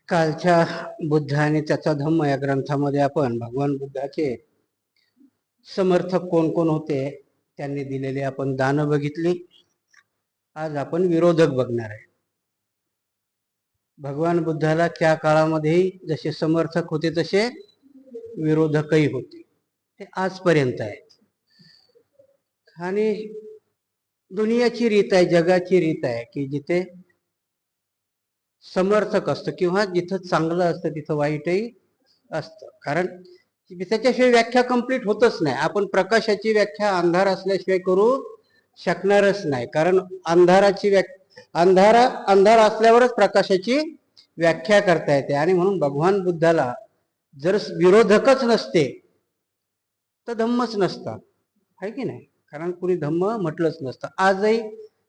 कालच्या बुद्ध आणि त्याचा धम्म या ग्रंथामध्ये आपण भगवान बुद्धाचे समर्थक कोण कोण होते त्यांनी दिलेली आपण दान बघितली. आज आपण विरोधक बघणार आहे. भगवान बुद्धाला त्या काळामध्ये जसे समर्थक होते तसे विरोधकही होते. ते आजपर्यंत आहेत. आणि दुनियाची रीत आहे, जगाची रीत आहे की जिथे समर्थक असतं किंवा जिथं चांगलं असतं तिथं वाईटही असतं. कारण त्याच्याशिवाय व्याख्या कंप्लीट होतच नाही. आपण प्रकाशाची व्याख्या अंधार असल्याशिवाय करू शकणारच नाही. कारण अंधाराची अंधार असल्यावरच प्रकाशाची व्याख्या करता येते. आणि म्हणून भगवान बुद्धाला जर विरोधकच नसते तर धम्मच नसता, आहे की नाही? कारण कुणी धम्म म्हटलंच नसतं. आजही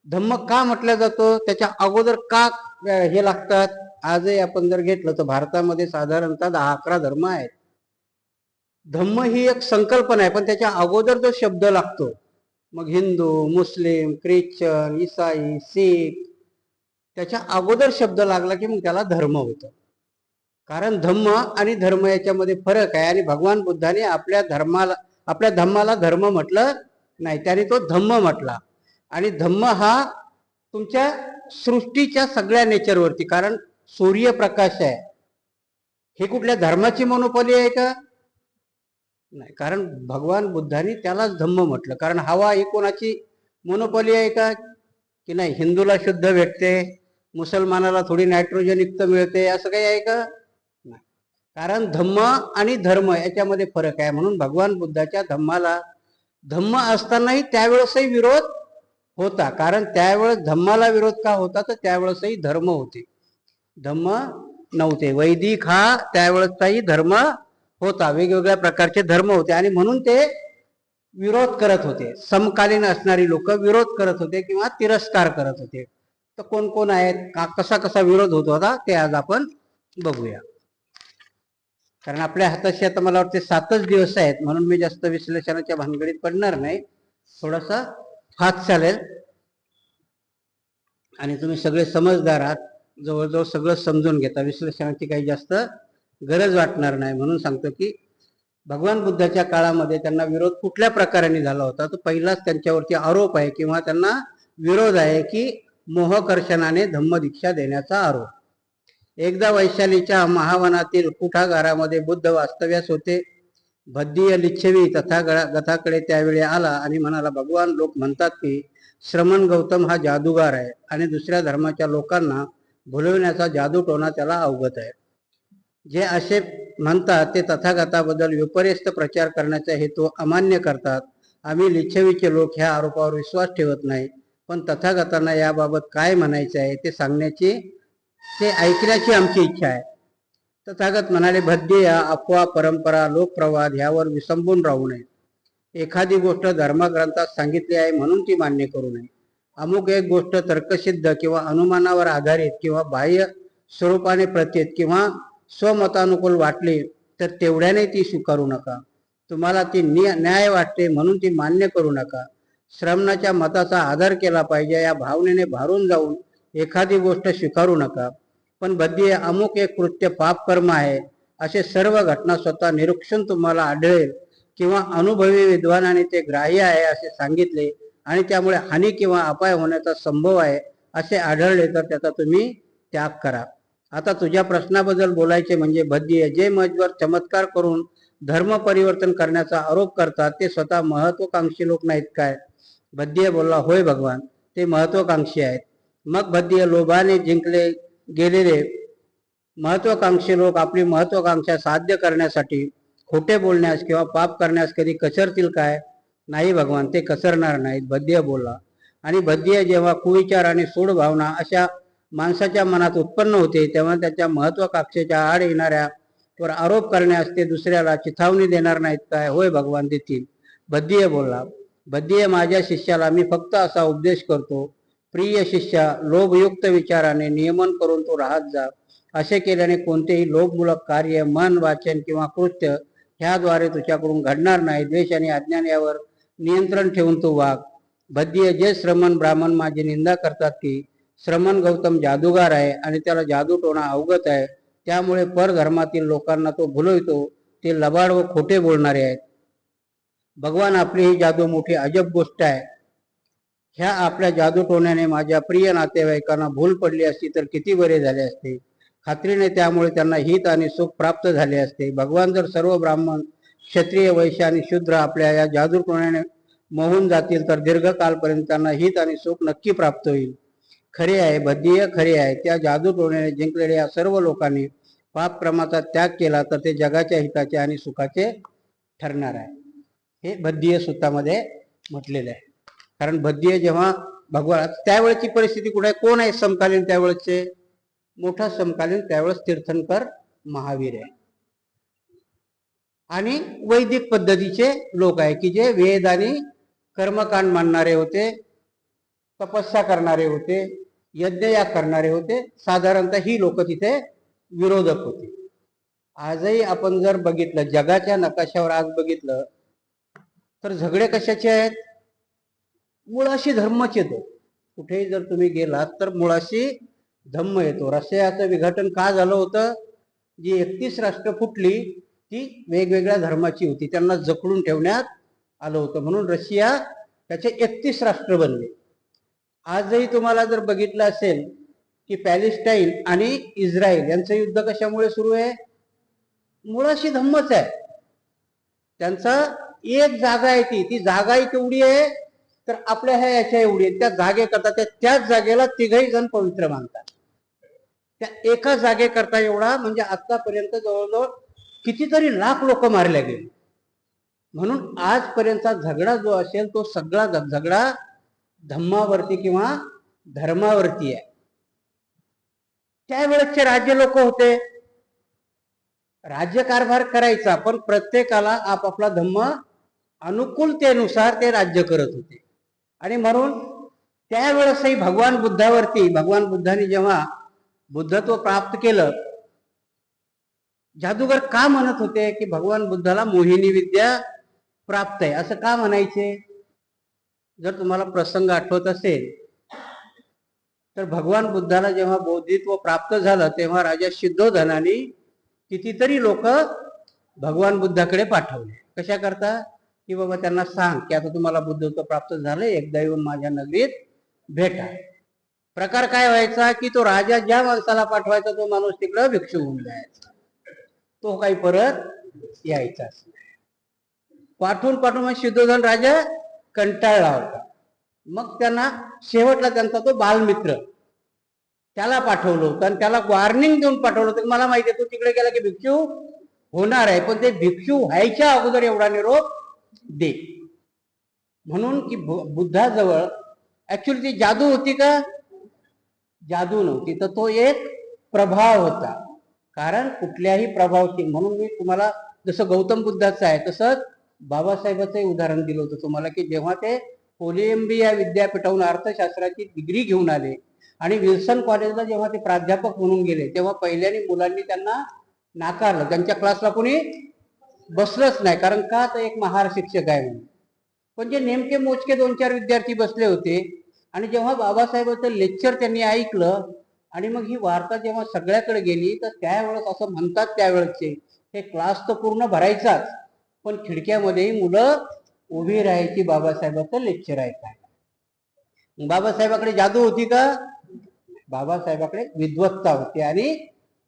धम्म का म्हटलं जातो, त्याच्या अगोदर का हे लागतात? आजही आपण जर घेतलं तर भारतामध्ये साधारणतः 10-11 धर्म आहेत. धम्म ही एक संकल्पना आहे, पण त्याच्या अगोदर जो शब्द लागतो, मग हिंदू, मुस्लिम, ख्रिश्चन, ईसाई, शीख, त्याच्या अगोदर शब्द लागला की मग त्याला धर्म होतं. कारण धम्म आणि धर्म याच्यामध्ये फरक आहे. आणि भगवान बुद्धाने आपल्या धम्माला धर्म म्हटलं नाही, त्याने तो धम्म म्हटला. आणि धम्म हा तुमच्या सृष्टीच्या सगळ्या नेचरवरती, कारण सूर्यप्रकाश आहे, हे कुठल्या धर्माची मोनोपॉली आहे का? नाही. कारण भगवान बुद्धाने त्यालाच धम्म म्हटलं. कारण हवा ही कोणाची मोनोपॉली आहे का? की नाही. हिंदूला शुद्ध भेटते, मुसलमानाला थोडी नायट्रोजन युक्त मिळते, असं काही आहे का? नाही. कारण धम्म आणि धर्म याच्यामध्ये फरक आहे. म्हणून भगवान बुद्धाच्या धम्म असतानाही त्यावेळेसही विरोध होता. कारण त्यावेळेस धम्माला विरोध का होता, तर त्यावेळेसही धर्म होते, धम्म नव्हते. वैदिक हा त्यावेळेसचाही धर्म होता, वेगवेगळ्या प्रकारचे धर्म होते. आणि म्हणून ते विरोध करत होते. समकालीन असणारी लोक विरोध करत होते किंवा तिरस्कार करत होते. तर कोण कोण आहेत, कसा कसा विरोध होत होता ते आज आपण बघूया. कारण आपल्या हाताशी आता मला वाटते 7च दिवस आहेत, म्हणून मी जास्त विश्लेषणाच्या भानगडीत पडणार नाही. थोडासा फास्ट चालेल. आणि तुम्ही सगळे समजदार आहात, जवळजवळ सगळं समजून घेता, विश्लेषणाची काही जास्त गरज वाटणार नाही. म्हणून सांगतो की भगवान बुद्धाच्या काळामध्ये त्यांना विरोध कुठल्या प्रकाराने झाला होता. तर पहिलाच त्यांच्यावरती आरोप आहे किंवा त्यांना विरोध आहे की मोहकर्षणाने धम्मदीक्षा देण्याचा आरोप. एकदा वैशालीच्या महावनातील कुठागारामध्ये बुद्ध वास्तव्यास होते. भद्दीय लिच्छवी तथागताकडे त्यावेळी आला आणि म्हणाला, भगवान, लोक म्हणतात की श्रमण गौतम हा जादूगार आहे आणि दुसऱ्या धर्माच्या लोकांना भुलवण्याचा जादूटोणा त्याला अवगत आहे. जे असे म्हणतात ते तथागताबद्दल विपर्यस्त प्रचार करण्याचा हेतू अमान्य करतात. आम्ही लिच्छवीचे लोक ह्या आरोपावर विश्वास ठेवत नाही, पण तथागतांना याबाबत काय म्हणायचे आहे ते ऐकण्याची आमची इच्छा आहे. तथागत म्हणाले, भद्देया, अफवा, परंपरा, लोकप्रवाद ह्यावर विसंबून राहू नये. एखादी गोष्ट धर्मग्रंथात सांगितली आहे म्हणून ती मान्य करू नये. अमुक एक गोष्ट तर्कसिद्ध किंवा अनुमानावर आधारित किंवा बाह्य स्वरूपाने प्रतीत किंवा स्वमतानुकूल वाटली तर तेवढ्याने ती स्वीकारू नका. तुम्हाला ती न्याय वाटते म्हणून ती मान्य करू नका. श्रमणाच्या मताचा आदर केला पाहिजे या भावनेने भारून जाऊन एखादी गोष्ट स्वीकारू नका. पण बद्दीय, अमुक एक कृत्य पाप कर्म आहे असे सर्व घटना स्वतः निरीक्षण तुम्हाला आढळेल किंवा अनुभवी विद्वानाने ते ग्राह्य आहे असे सांगितले आणि त्यामुळे हानी किंवा अपाय होण्याचा संभव आहे असे आढळले तर त्याचा तुम्ही त्याग करा. आता तुझ्या प्रश्नाबद्दल बोलायचे म्हणजे भद्दीय, जे मजवर चमत्कार करून धर्म परिवर्तन करण्याचा आरोप करतात ते स्वतः महत्वाकांक्षी लोक नाहीत काय? भद्दीय बोलला, होय भगवान, ते महत्वाकांक्षी आहेत. मग भद्दीय, लोभाने जिंकले गेलेले महत्वाकांक्षी लोक आपली महत्वाकांक्षा साध्य करण्यासाठी खोटे बोलण्यास किंवा पाप करण्यास कधी कचरतील काय? नाही भगवान, ते कचरणार नाहीत, भद्दीय बोलला. आणि भद्दीय, जेव्हा कुविचार आणि सूड भावना अशा माणसाच्या मनात उत्पन्न होते तेव्हा त्याच्या महत्वाकांक्षेच्या आड येणाऱ्यावर आरोप करण्यास ते दुसऱ्याला चिथावणी देणार नाहीत काय? होय भगवान, देतील, भद्दीय बोलला. भद्दीय, माझ्या शिष्याला मी फक्त असा उपदेश करतो, प्रिय शिष्या, लोभयुक्त विचाराने नियमन करून तो राहत जा. असे केल्याने कोणतेही लोभमूलक कार्य, मन, वाचन किंवा कृत्य ह्याद्वारे तुझ्याकडून घडणार नाही. द्वेष आणि अज्ञान यावर नियंत्रण ठेवून तो वाग. बद्य जे श्रमण ब्राह्मण माझी निंदा करतात की श्रमण गौतम जादूगार आहे आणि त्याला जादू टोणा अवगत आहे, त्यामुळे परधर्मातील लोकांना तो भुलवितो. ते लबाड व खोटे बोलणारे आहेत. भगवान आपली ही जादू मोठी अजब गोष्ट आहे. ह्या आपल्या जादू टोण्याने माझ्या प्रिय नातेवाईकांना भूल पडली असती तर किती बरे झाले असते. खात्रीने त्यामुळे त्यांना हित आणि सुख प्राप्त झाले असते. भगवान जर सर्व ब्राह्मण क्षत्रिय वैश्य आणि शूद्र आपल्या या जादू टोण्याने मोहून जातील तर दीर्घकालपर्यंत त्यांना हित आणि सुख नक्की प्राप्त होईल. खरे आहे, बद्धीय खरे आहे. त्या जादू टोण्याने जिंकलेल्या या सर्व लोकांनी पाप क्रमाचा त्याग केला तर ते जगाच्या हिताचे आणि सुखाचे ठरणार आहे. हे बद्धीय सूत्रामध्ये म्हटलेलं आहे. कारण बद्धीय जेव्हा भगवान त्यावेळेची परिस्थिती कुठे कोण आहे समकालीन त्यावेळेचे? मोठा समकालीन त्यावेळेस तीर्थंकर महावीर आहे आणि वैदिक पद्धतीचे लोक आहे की जे वेद आणि कर्मकांड मानणारे होते, तपस्या करणारे होते, यज्ञयाग करणारे होते. साधारणतः ही लोक तिथे विरोधक होते. आजही आपण जर बघितलं जगाच्या नकाशावर आज बघितलं तर झगडे कशाचे आहेत? मुळाशी धर्मच येतो. कुठेही जर तुम्ही गेलात तर मुळाशी धम्म येतो. रशियाचं विघटन का झालं होतं? जी 31 राष्ट्र फुटली ती वेगवेगळ्या धर्माची होती, त्यांना जखडून ठेवण्यात आलं होतं म्हणून रशिया त्याचे 31 राष्ट्र बनले. आजही तुम्हाला जर बघितलं असेल की पॅलेस्टाईन आणि इस्रायल यांचं युद्ध कशामुळे सुरू आहे? मुळाशी धम्मच आहे. त्यांचा एक जागा आहे, ती जागाही केवढी आहे तर आपल्या ह्या याच्या एवढी आहे. त्या जागेकरता त्याच जागेला तिघही जण पवित्र मानतात. त्या एका जागेकरता एवढा म्हणजे आतापर्यंत जवळजवळ कितीतरी लाख लोक मारले गेले. म्हणून आजपर्यंतचा झगडा जो असेल तो सगळा झगडा धम्मावरती किंवा धर्मावरती आहे. त्यावेळेसचे राज्य लोक होते, राज्यकारभार करायचा, पण प्रत्येकाला आपापला धम्म अनुकूलतेनुसार ते राज्य करत होते. आणि म्हणून त्यावेळेसही भगवान बुद्धांनी जेव्हा बुद्धत्व प्राप्त केलं, जादूगर का म्हणत होते की भगवान बुद्धाला मोहिनी विद्या प्राप्त आहे, असं का म्हणायचे? जर तुम्हाला प्रसंग आठवत असेल तर भगवान बुद्धाला जेव्हा बौद्धित्व प्राप्त झालं तेव्हा राजा सिद्धोधनाने कितीतरी लोक भगवान बुद्धाकडे पाठवले. कशा करता? की बाबा त्यांना सांग की आता तुम्हाला बुद्धत्व प्राप्त झालं, एकदा येऊन माझ्या नगरीत भेटा. प्रकार काय व्हायचा की तो राजा ज्या माणसाला पाठवायचा तो माणूस तिकडं भिक्षू होऊन जायचा, तो काही परत यायचाच नाही. पाठवून मग सिद्धोधन राजा कंटाळला होता. मग त्यांना शेवटला त्यांचा तो बालमित्र त्याला पाठवलं होतं आणि त्याला वॉर्निंग देऊन पाठवलं होतं. मला माहिती आहे तो तिकडे गेला की भिक्षू होणार आहे, पण ते भिक्षू व्हायच्या अगोदर एवढा निरोप दे. म्हणून की बुद्धाजवळ ऍक्च्युली ती जादू होती का? जादू नव्हती, तर तो एक प्रभाव होता. कारण कुठल्याही प्रभावशील, म्हणून मी तुम्हाला जसं गौतम बुद्धाचं आहे तसंच बाबासाहेबाचंही उदाहरण दिलं होतं तुम्हाला की जेव्हा ते कोलंबिया विद्यापीठाहून अर्थशास्त्राची डिग्री घेऊन आले आणि विल्सन कॉलेजला जेव्हा ते प्राध्यापक म्हणून गेले तेव्हा पहिल्याने मुलांनी त्यांना नाकारलं. त्यांच्या क्लासला कोणी बसलंच नाही. कारण का? तर एक महार शिक्षक आहे म्हणून. पण जे नेमके मोजके 2-4 विद्यार्थी बसले होते आणि जेव्हा बाबासाहेबांचं लेक्चर त्यांनी ऐकलं आणि मग ही वार्ता जेव्हा सगळ्याकडे गेली तर त्यावेळेस असं म्हणतात त्यावेळेसचे हे क्लास तर पूर्ण भरायचाच, पण खिडक्यामध्येही मुलं उभी राहायची बाबासाहेबांचं लेक्चर ऐकायला. बाबासाहेबाकडे जादू होती का? बाबासाहेबाकडे विद्वत्ता होती आणि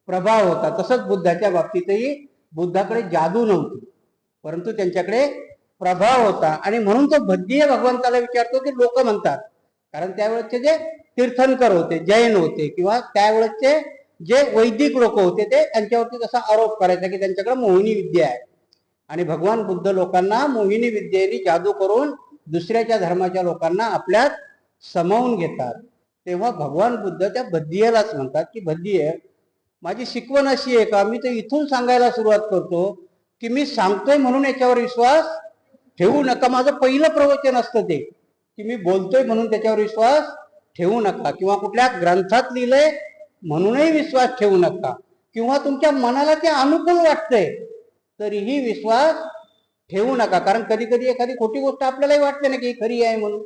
प्रभाव होता. तसंच बुद्धाच्या बाबतीतही बुद्धाकडे जादू नव्हती, परंतु त्यांच्याकडे प्रभाव होता. आणि म्हणून तो बद्धीय भगवंताला विचारतो की लोक म्हणतात, कारण त्यावेळेचे जे तीर्थंकर होते, जैन होते किंवा त्यावेळेचे जे वैदिक लोक होते ते त्यांच्यावरती तसा आरोप करायचा की त्यांच्याकडे मोहिनी विद्या आहे. आणि भगवान बुद्ध लोकांना मोहिनी विद्येने जादू करून दुसऱ्याच्या धर्माच्या लोकांना आपल्यात समावून घेतात. तेव्हा भगवान बुद्ध त्या बद्धीयलाच म्हणतात की बद्धीय माझी शिकवण अशी आहे का? मी तर इथून सांगायला सुरुवात करतो की मी सांगतोय म्हणून याच्यावर विश्वास ठेवू नका. माझं पहिलं प्रवचन असतं ते की मी बोलतोय म्हणून त्याच्यावर विश्वास ठेवू नका, किंवा कुठल्या ग्रंथात लिहिलंय म्हणूनही विश्वास ठेवू नका, किंवा तुमच्या मनाला ते अनुकूल वाटतंय तरीही विश्वास ठेवू नका. कारण कधी कधी एखादी खोटी गोष्ट आपल्यालाही वाटते ना की ही खरी आहे म्हणून,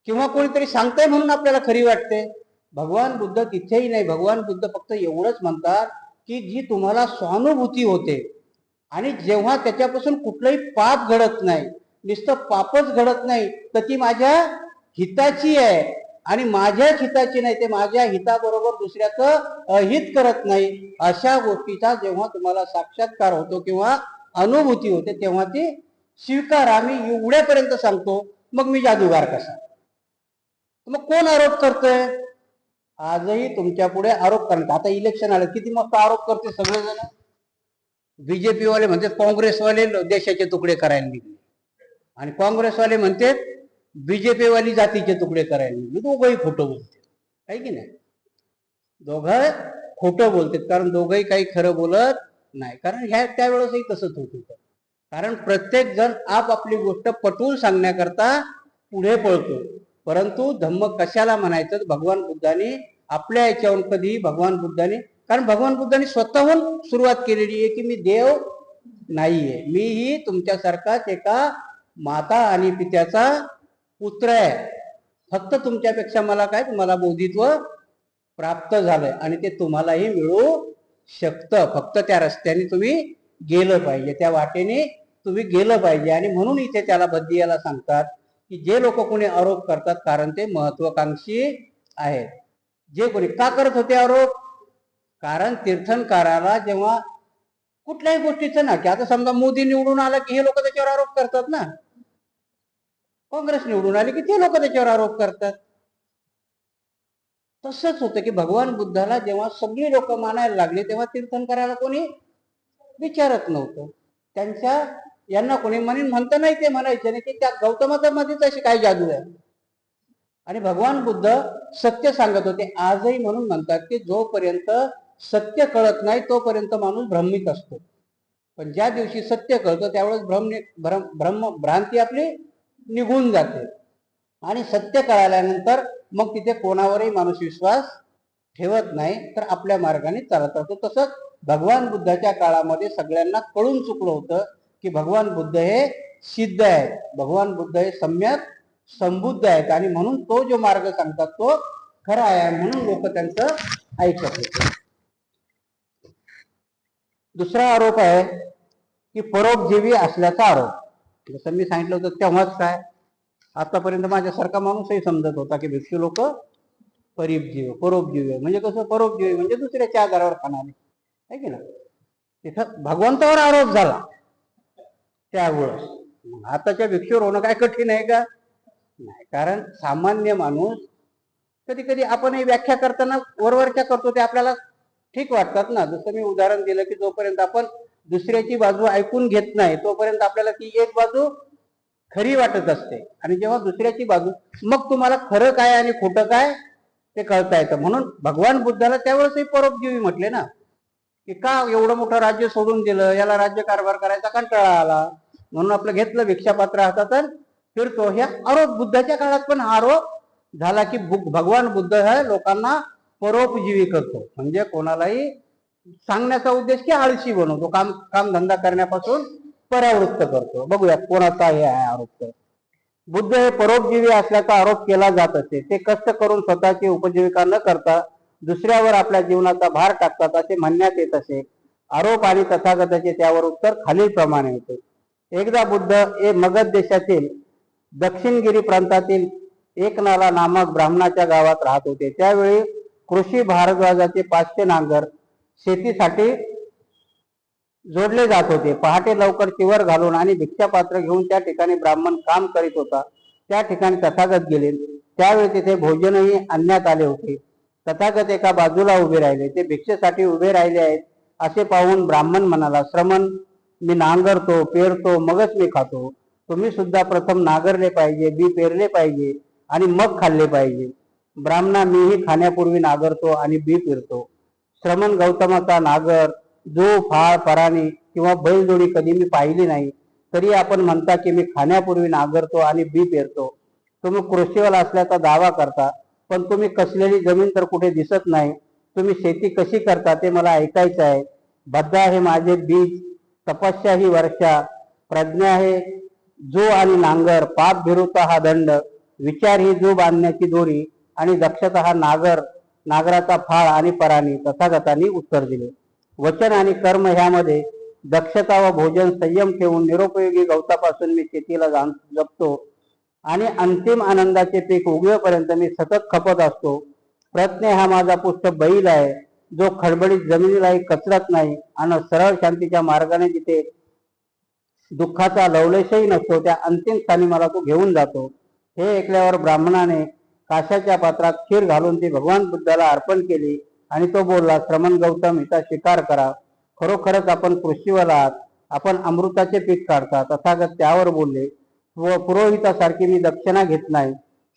किंवा कोणीतरी सांगताय म्हणून आपल्याला खरी वाटते. भगवान बुद्ध तिथेही नाही. भगवान बुद्ध फक्त एवढंच म्हणतात की जी तुम्हाला स्वानुभूती होते आणि जेव्हा त्याच्यापासून कुठलंही पाप घडत नाही, नुसतं पापच घडत नाही, तर ती माझ्या हिताची आहे आणि माझ्याच हिताची नाही, ते माझ्या हिताबरोबर दुसऱ्याचं अहित करत नाही, अशा गोष्टीचा जेव्हा तुम्हाला साक्षात्कार होतो किंवा अनुभूती होते तेव्हा ती स्वीकारा. मी एवढ्यापर्यंत सांगतो, मग मी जादूगार कसा? मग कोण आरोप करतोय? आजही तुमच्या पुढे आरोप करणार. आता इलेक्शन आलं, किती मस्त आरोप करते सगळेजण. बीजेपी वाले म्हणते काँग्रेसवाले देशाचे तुकडे करायला निघले, आणि काँग्रेसवाले म्हणते बीजेपी वाली जातीचे तुकडे करायला निघले. दोघंही खोटं बोलते, काही की नाही? दोघं खोटं बोलतात, कारण दोघंही काही खरं बोलत नाही. कारण ह्या त्यावेळेसही तसंच होत होतं. कारण प्रत्येक जण आपापली गोष्ट पटवून सांगण्याकरता पुढे पळतो. परंतु धम्म कशाला म्हणायचं? भगवान बुद्धांनी आपल्या याच्यावर कधी भगवान बुद्धांनी, कारण भगवान बुद्धांनी स्वतःहून सुरुवात केलेली आहे की मी देव नाहीये, मीही तुमच्यासारखाच एका माता आणि पित्याचा पुत्र आहे. फक्त तुमच्यापेक्षा मला काय, तुम्हाला बोधित्व प्राप्त झालंय आणि ते तुम्हालाही मिळू शकतं. फक्त त्या रस्त्याने तुम्ही गेलं पाहिजे, त्या वाटेने तुम्ही गेलं पाहिजे. आणि म्हणून इथे त्याला बद्दीयाला सांगतात की जे लोक कोणी आरोप करतात, कारण ते महत्वाकांक्षी आहेत. जे कोणी का करत होते आरोप? कारण तीर्थंकराला जेव्हा कुठल्याही गोष्टीचं ना, की आता समजा मोदी निवडून आला की हे लोक त्याच्यावर आरोप करतात ना, काँग्रेस निवडून आली की ते लोक त्याच्यावर आरोप करतात. तसंच होतं की भगवान बुद्धाला जेव्हा सगळी लोक मानायला लागली तेव्हा तीर्थंकराला कोणी विचारत नव्हतं. त्यांच्या यांना कोणी म्हणता नाही, ते म्हणायचे नाही की त्या गौतमाचा मध्येच अशी काय जादू आहे. आणि भगवान बुद्ध सत्य सांगत होते. आजही म्हणून म्हणतात की जोपर्यंत सत्य कळत नाही तोपर्यंत माणूस भ्रमित असतो, पण ज्या दिवशी सत्य कळतं त्यावेळेस भ्रांती आपली निघून जाते. आणि सत्य कळाल्यानंतर मग तिथे कोणावरही माणूस विश्वास ठेवत नाही, तर आपल्या मार्गाने चालत राहतो. तसंच भगवान बुद्धाच्या काळामध्ये सगळ्यांना कळून चुकलं होतं की भगवान बुद्ध हे सिद्ध आहेत, भगवान बुद्ध हे सम्यक संबुद्ध आहेत, आणि म्हणून तो जो मार्ग सांगतात तो खरा आहे, म्हणून लोक त्यांचं ऐकत होते. दुसरा आरोप आहे की परोपजीवी असल्याचा आरोप. जसं मी सांगितलं होतं तेव्हाच, काय आतापर्यंत माझ्यासारखा माणूसही समजत होता की भिक्षू लोक परोपजीवी म्हणजे कसं? परोपजीवी म्हणजे दुसऱ्याच्या आधारावर खाणारे, आहे की ना? तिथं भगवंतावर आरोप झाला त्यावेळेस. आताच्या भिक्षूवर होणं काय कठीण आहे का? नाही. कारण सामान्य माणूस कधी कधी आपणही व्याख्या करताना वरवरच्या करतो, ते आपल्याला ठीक वाटतात ना. जसं मी उदाहरण दिलं की जोपर्यंत आपण दुसऱ्याची बाजू ऐकून घेत नाही तोपर्यंत आपल्याला ती एक बाजू खरी वाटत असते, आणि जेव्हा दुसऱ्याची बाजू, मग तुम्हाला खरं काय आणि खोटं काय ते कळता येतं. म्हणून भगवान बुद्धाला त्यावेळेसही परोपजीवी म्हटले ना, की का एवढं मोठं राज्य सोडून दिलं, याला राज्य कारभार करायचा कंटाळा आला, म्हणून आपलं घेतलं भिक्षापात्र हातात तर फिरतो. ह्या आरोप बुद्धाच्या काळात पण आरोप झाला की भगवान बुद्ध हे लोकांना परोपजीवी करतो, म्हणजे कोणालाही सांगण्याचा उद्देश की आळशी बनवतो, काम धंदा करण्यापासून परावृत्त करतो. बघूया कोणाचा हे आहे आरोप. बुद्ध हे परोपजीवी असल्याचा आरोप केला जात असे. ते कष्ट करून स्वतःची उपजीविका न करता दुसऱ्यावर आपल्या जीवनाचा भार टाकतात असे म्हणण्यात येत असे. आरोप आणि तथागताचे त्यावर उत्तर खालील प्रमाणे होते. एकदा बुद्ध हे मगध देशातील दक्षिणगिरी प्रांतातील एकनाला नामक ब्राह्मणाच्या गावात राहत होते. त्यावेळी कृषी भारद्वाजाचे 500 नांगर शेतीसाठी जोडले जात होते. पहाटे लवकर चिवर घालून आणि भिक्षापात्र घेऊन त्या ठिकाणी ब्राह्मण काम करीत होता. त्या ठिकाणी तथागत गेले. त्यावेळी तिथे भोजनही आणण्यात आले होते. तथागत एका बाजूला उभे राहिले. ते भिक्षेसाठी उभे राहिले आहेत असे पाहून ब्राह्मण म्हणाला, श्रमण, मी नांगरतो, पेरतो, मगच मी खातो. तुम्ही सुद्धा प्रथम नांगरले पाहिजे, बी पेरले पाहिजे आणि मग खाल्ले पाहिजे. ब्राह्मणा, मीही खाण्यापूर्वी नांगरतो आणि बी पेरतो. श्रमण, गौतमाचा नागर, जो फाळ, पराणी किंवा बैलजोडी कधी मी पाहिली नाही, तरी आपण म्हणता की मी खाण्यापूर्वी नांगरतो आणि बी पेरतो. तुम्ही कृषीवल असल्याचा दावा करता, पण तुम्ही कसलेली जमीन तर कुठे दिसत नाही. तुम्ही शेती कशी करता ते मला ऐकायचं आहे. बद्दा, हे माझे बीज तपस्या ही वर्षा, प्रज्ञा हे जो आणि नांगर, पाप भिरुता हा दंड, विचार ही जो बांधण्याची दोरी आणि दक्षता हा नागराचा फाळ आणि पराणी. तथागतांनी उत्तर दिले, वचन आणि कर्म ह्यामध्ये दक्षता व भोजन संयम ठेवून निरुपयोगी गवतापासून मी शेतीला जपतो आणि अंतिम आनंदाचे पीक उगवेपर्यंत मी सतत खपत असतो. प्रज्ञा हा माझा पुष्ट बैल आहे, जो खडबडीत जमिनीलाही कचरत नाही आणि सरळ शांतीच्या मार्गाने जिथे दुःखाचा लवलेशही नसतो त्या अंतिम स्थानी मला तो घेऊन जातो. हे ऐकल्यावर ब्राह्मणाने काशाच्या पात्रात खीर घालून ती भगवान बुद्धाला अर्पण केली आणि तो बोलला, श्रमण गौतम, हिचा स्वीकार करा. खरोखरच आपण कृषीवल आहात, आपण अमृताचे पीक काढता. तथागत त्यावर बोलले, व पुरोहितासारखी मी दक्षिणा घेत नाही.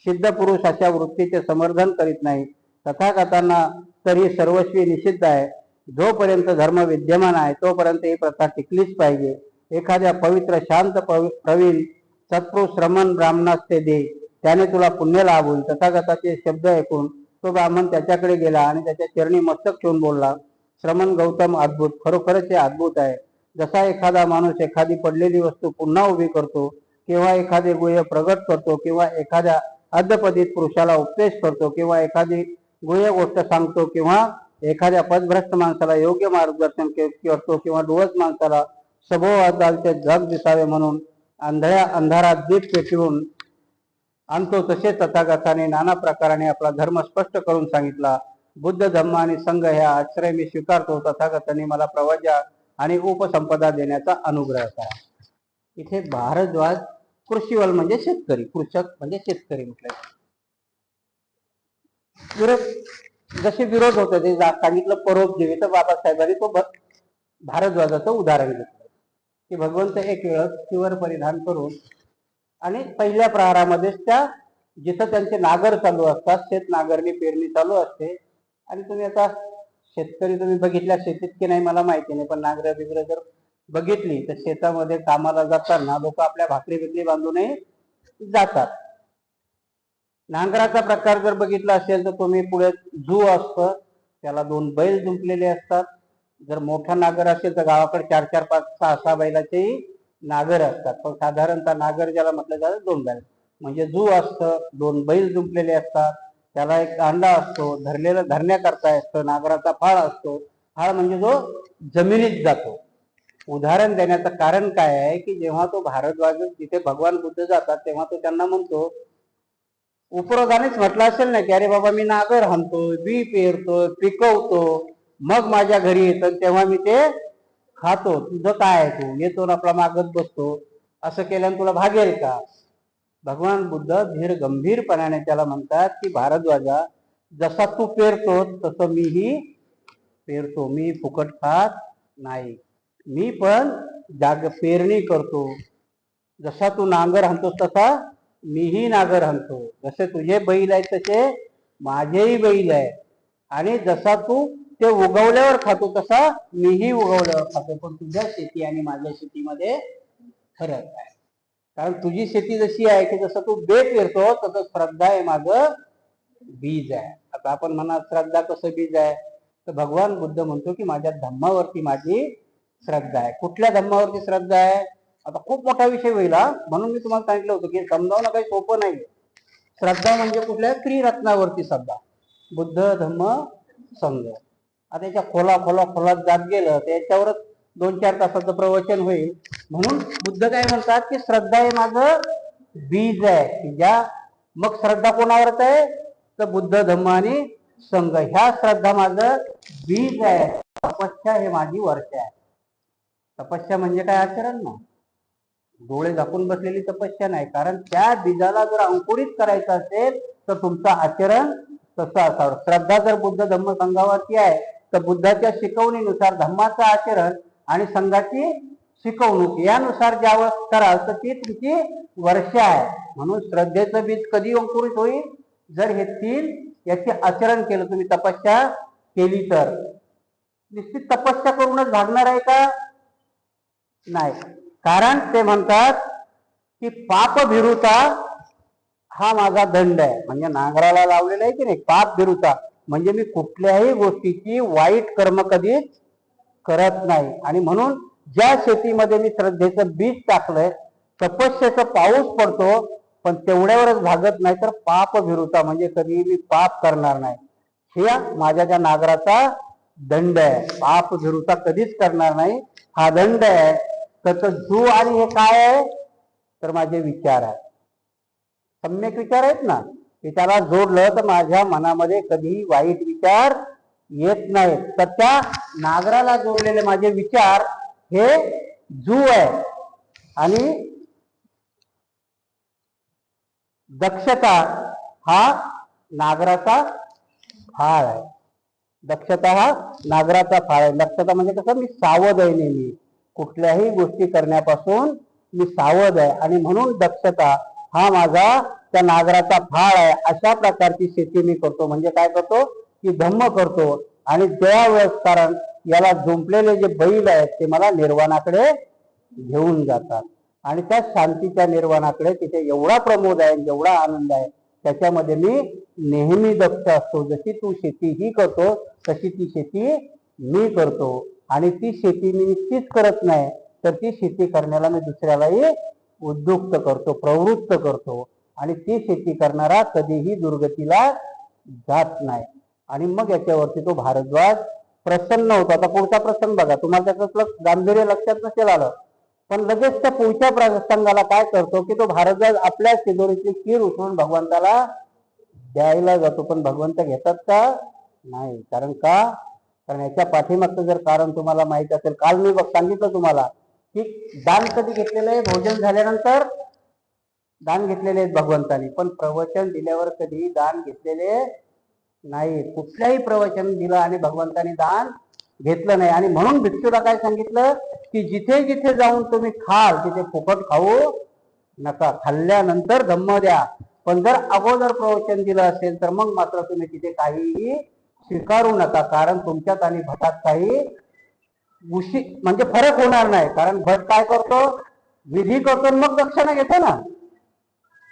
सिद्ध पुरुष अशा वृत्तीचे समर्थन करीत नाही. तथागतांना तर ही सर्वस्वी निषिद्ध आहे. जोपर्यंत धर्म विद्यमान आहे तोपर्यंत ही प्रथा टिकलीच पाहिजे. एखाद्या पवित्र शांत प्रवीण सत्पुरुष श्रमण ब्राह्मणास ते दे, त्याने तुला पुण्य लाभ होईल. तथागताचे शब्द ऐकून तो ब्राह्मण त्याच्याकडे गेला आणि त्याच्या चरणी मस्तक ठेवून बोलला, श्रमण गौतम, अद्भुत, खरोखरच हे अद्भुत आहे. जसा एखादा माणूस एखादी पडलेली वस्तू पुन्हा उभी करतो, किंवा एखादे गुह्य प्रगट करतो, किंवा एखाद्या अद्यपदित पुरुषाला उपदेश करतो, किंवा एखादी गुह्य गोष्ट सांगतो, किंवा एखाद्या पदभ्रष्ट माणसाला योग्य मार्गदर्शन करतो, किंवा डोळस माणसाला सभोवतालचे जग दिसावे म्हणून अंधारात दीप पेटवून आणतो, तसे तथागताने नाना प्रकाराने आपला धर्म स्पष्ट करून सांगितला. बुद्ध, धम्म आणि संघ ह्या आश्रय मी स्वीकारतो. तथागतांनी मला प्रवजा आणि उपसंपदा देण्याचा अनुग्रह करा. इथे भारद्वाज कृषीवल म्हणजे शेतकरी, कृषक म्हणजे शेतकरी म्हटलं. विरोध जसे विरोध होते ते सांगितलं परोपजीवी, तर बाबासाहेबांनी तो भारद्वाजाचं उदाहरण घेतलं की भगवंत एक वेळ शिवर परिधान करून आणि पहिल्या प्रहारामध्येच त्या जिथं त्यांचे नागर चालू असतात, शेत नागरणी पेरणी चालू असते. आणि तुम्ही आता शेतकरी तुम्ही बघितल्या शेतीत की नाही मला माहिती नाही, पण नांगर बिगर जर बघितली तर शेतामध्ये कामाला जाताना लोक आपल्या भाकरी बिकरी बांधूनही जातात. नांगराचा प्रकार जर बघितला असेल तर तुम्ही पुढे जू असतं, त्याला 2 बैल जुंपलेले असतात. जर मोठा नागर असेल तर गावाकडे 4, 4, 5, 6, 6 बैलाचेही नागर असतात. पण साधारणतः नागर ज्याला म्हटलं जातं 2 बैल म्हणजे जू असतं, 2 बैल जुंपलेले असतात. त्याला एक कांडा असतो, धरण्याकरता असतं. नागराचा फाळ असतो. फाळ म्हणजे जो जमिनीत जातो. उदाहरण देण्याचं कारण काय आहे की जेव्हा तो भारद्वाज जिथे भगवान बुद्ध जातात तेव्हा तो त्यांना म्हणतो, उपरोधानेच म्हटलं असेल ना की अरे बाबा मी नागर हाणतोय, बी पेरतोय, पिकवतो, मग माझ्या घरी येतो तेव्हा मी ते खातो. तुझं काय आहे, तू येतो आपला मागत बसतो, असं केल्यानं तुला भागेल का? भगवान बुद्ध धीर गंभीरपणाने त्याला म्हणतात की भारद्वाजा, जसा तू पेरतो तसं मीही पेरतो. मी फुकट खात नाही, मी पण पेरणी करतो. जसा तू नांगर हाणतोस तसा मीही नांगर हाणतो. जसे तुझे बैल आहेत तसे माझेही बैल आहे. आणि जसा तू ते उगवल्यावर खातो तसा मीही उगवल्यावर खातो. पण तुझ्या शेती आणि माझ्या शेतीमध्ये फरक आहे. कारण तुझी शेती जशी आहे की जसं तू बे पेरतो तसं श्रद्धा आहे माझं बीज आहे. आता आपण म्हणा श्रद्धा कसं बीज आहे, तर भगवान बुद्ध म्हणतो की माझ्या धम्मावरती माझी श्रद्धा आहे. कुठल्या धम्मावरती श्रद्धा आहे? आता खूप मोठा विषय होईल, म्हणून मी तुम्हाला सांगितलं होतं की समजावणं काही सोपं नाही. श्रद्धा म्हणजे कुठल्या त्रिरत्नावरती श्रद्धा, बुद्ध, धम्म, संघ. आता याच्या खोलात जात गेलं तर याच्यावरच 2-4 तासाचं प्रवचन होईल. म्हणून बुद्ध काय म्हणतात की श्रद्धा हे माझं बीज आहे. ज्या मग श्रद्धा कोणावरच आहे, तर बुद्ध, धम्म आणि संघ ह्या श्रद्धा माझं बीज आहे. तपस्या हे माझी वर्षा आहे. तपस्या म्हणजे काय? आचरण ना. डोळे झाकून बसलेली तपस्या नाही. कारण त्या बीजाला जर अंकुरित करायचं असेल तर तुमचं आचरण तसं असावं. श्रद्धा जर बुद्ध, धम्म, संघावरती आहे तर बुद्धाच्या शिकवणीनुसार धम्माचं आचरण आणि संघाची शिकवणूक यानुसार ज्यावेळेस कराल तर ती तुमची वर्षा आहे. म्हणून श्रद्धेचं बीज कधी अंकुरित होईल? जर हे 3 याचे आचरण केलं, तुम्ही तपस्या केली तर. निश्चित तपस्या करूनच भागणार आहे का? नाही. कारण ते म्हणतात की पाप भिरुता हा माझा दंड आहे. म्हणजे नांगराला लावलेला आहे की नाही, पाप भिरुता म्हणजे मी कुठल्याही गोष्टीची वाईट कर्म कधीच करत नाही. आणि म्हणून ज्या शेतीमध्ये मी श्रद्धेचं बीज टाकलंय, तपस्येचा पाऊस पडतो, पण तेवढ्यावरच भागत नाही, तर पाप भिरुता म्हणजे कधी मी पाप करणार नाही, हे माझ्या त्या नागराचा दंड आहे. पाप भिरुता कधीच करणार नाही, हा दंड आहे. तर जू आणि हे काय आहे, तर माझे विचार आहे, सम्यक विचार आहेत ना, की त्याला जोडलं तर माझ्या मनामध्ये कधी वाईट विचार येत नाहीत. तर त्या नागराला जोडलेले माझे विचार हे जू आहे. आणि दक्षता हा नागराचा फाळ आहे. दक्षता हा नागराचा फाळ आहे. दक्षता म्हणजे कसं, मी सावध आहे, नेहमी कुठल्याही गोष्टी करण्यापासून मी सावध आहे, आणि म्हणून दक्षता हा माझा त्या नागराचा फाळ आहे. अशा प्रकारची शेती मी करतो. म्हणजे काय करतो की धम्म करतो. आणि त्यावेळेस कारण याला जुंपलेले जे बैल आहेत ते मला निर्वाणाकडे घेऊन जातात, आणि त्या शांतीच्या निर्वाणाकडे तिथे एवढा प्रमोद आहे, एवढा आनंद आहे, त्याच्यामध्ये मी नेहमी दक्ष असतो. जशी तू शेती ही करतो तशी ती शेती मी करतो. आणि ती शेती मी तीच करत नाही, तर ती शेती करण्याला मी दुसऱ्यालाही उद्युक्त करतो, प्रवृत्त करतो. आणि ती शेती करणारा कधीही दुर्गतीला जात नाही. आणि मग याच्यावरती तो भारद्वाज प्रसन्न होतो. आता पुढचा प्रसंग बघा, तुम्हाला त्याचं गांभीर्य लक्षात नसेल आलं, पण लगेच त्या पुढच्या प्रसंगाला काय करतो की तो भारद्वाज आपल्या शिदोरीची खीर उचलून भगवंताला द्यायला जातो. पण भगवंत घेतात का? नाही. कारण का? कारण याच्या पाठीमागचं जर कारण तुम्हाला माहित असेल, काल मी सांगितलं तुम्हाला की दान कधी घेतलेलं आहे, भोजन झाल्यानंतर दान घेतलेले आहेत भगवंतानी, पण प्रवचन दिल्यावर कधी दान घेतलेले नाही. कुठल्याही प्रवचन दिलं आणि भगवंतानी दान घेतलं नाही. आणि म्हणून भिक्षूला काय सांगितलं की जिथे जिथे जाऊन तुम्ही खाल तिथे फुकट खाऊ नका, खाल्ल्यानंतर धम्म द्या. पण जर अगोदर प्रवचन दिलं असेल तर मग मात्र तुम्ही तिथे काहीही स्वीकारू नका, कारण तुमच्यात आणि भटात काही म्हणजे फरक होणार नाही. कारण भट काय करतो, विधी करतो मग दक्षिणा घेतो ना.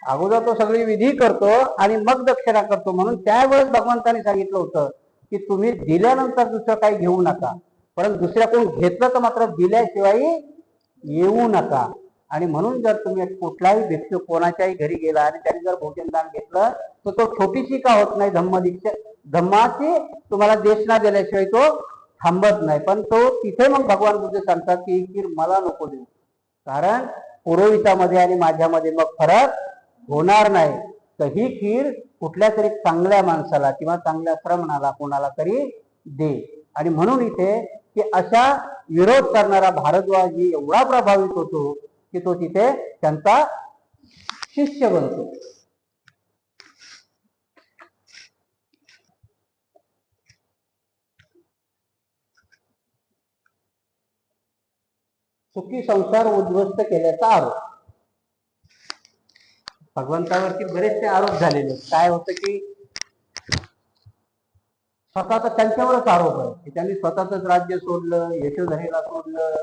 अगोदर तो सगळी विधी करतो आणि मग दक्षिणा करतो. म्हणून त्यावेळेस भगवंतानी सांगितलं होतं की तुम्ही दिल्यानंतर दुसरं काही घेऊ नका, परंतु दुसऱ्या कोण घेतलं तर मात्र दिल्याशिवाय येऊ नका. आणि म्हणून जर तुम्ही कुठलाही भिक्षू कोणाच्याही घरी गेला आणि त्यांनी जर भोजनदान घेतलं तर तो छोटीशी का होत नाही, धम्माची तुम्हाला देशना दिल्याशिवाय तो थांबत नाही. पण तो तिथे मग भगवान बुद्ध सांगतात की ही खीर मला नको देऊ, कारण पुरोहितामध्ये आणि माझ्यामध्ये मग फरक होणार नाही. तर ही खीर कुठल्या तरी चांगल्या माणसाला किंवा चांगल्या श्रमणाला कोणाला तरी दे. आणि म्हणून इथे की अशा विरोध करणारा भारद्वाज एवढा प्रभावित होतो की तो तिथे त्यांचा शिष्य बनतो. सुखी संसार उद्ध्वस्त केल्याचा आरोप, भगवंतावरती बरेचसे आरोप झालेले. काय होतं की स्वतःचा त्यांच्यावरच आरोप आहे की त्यांनी स्वतःच राज्य सोडलं, यशोधरीला सोडलं,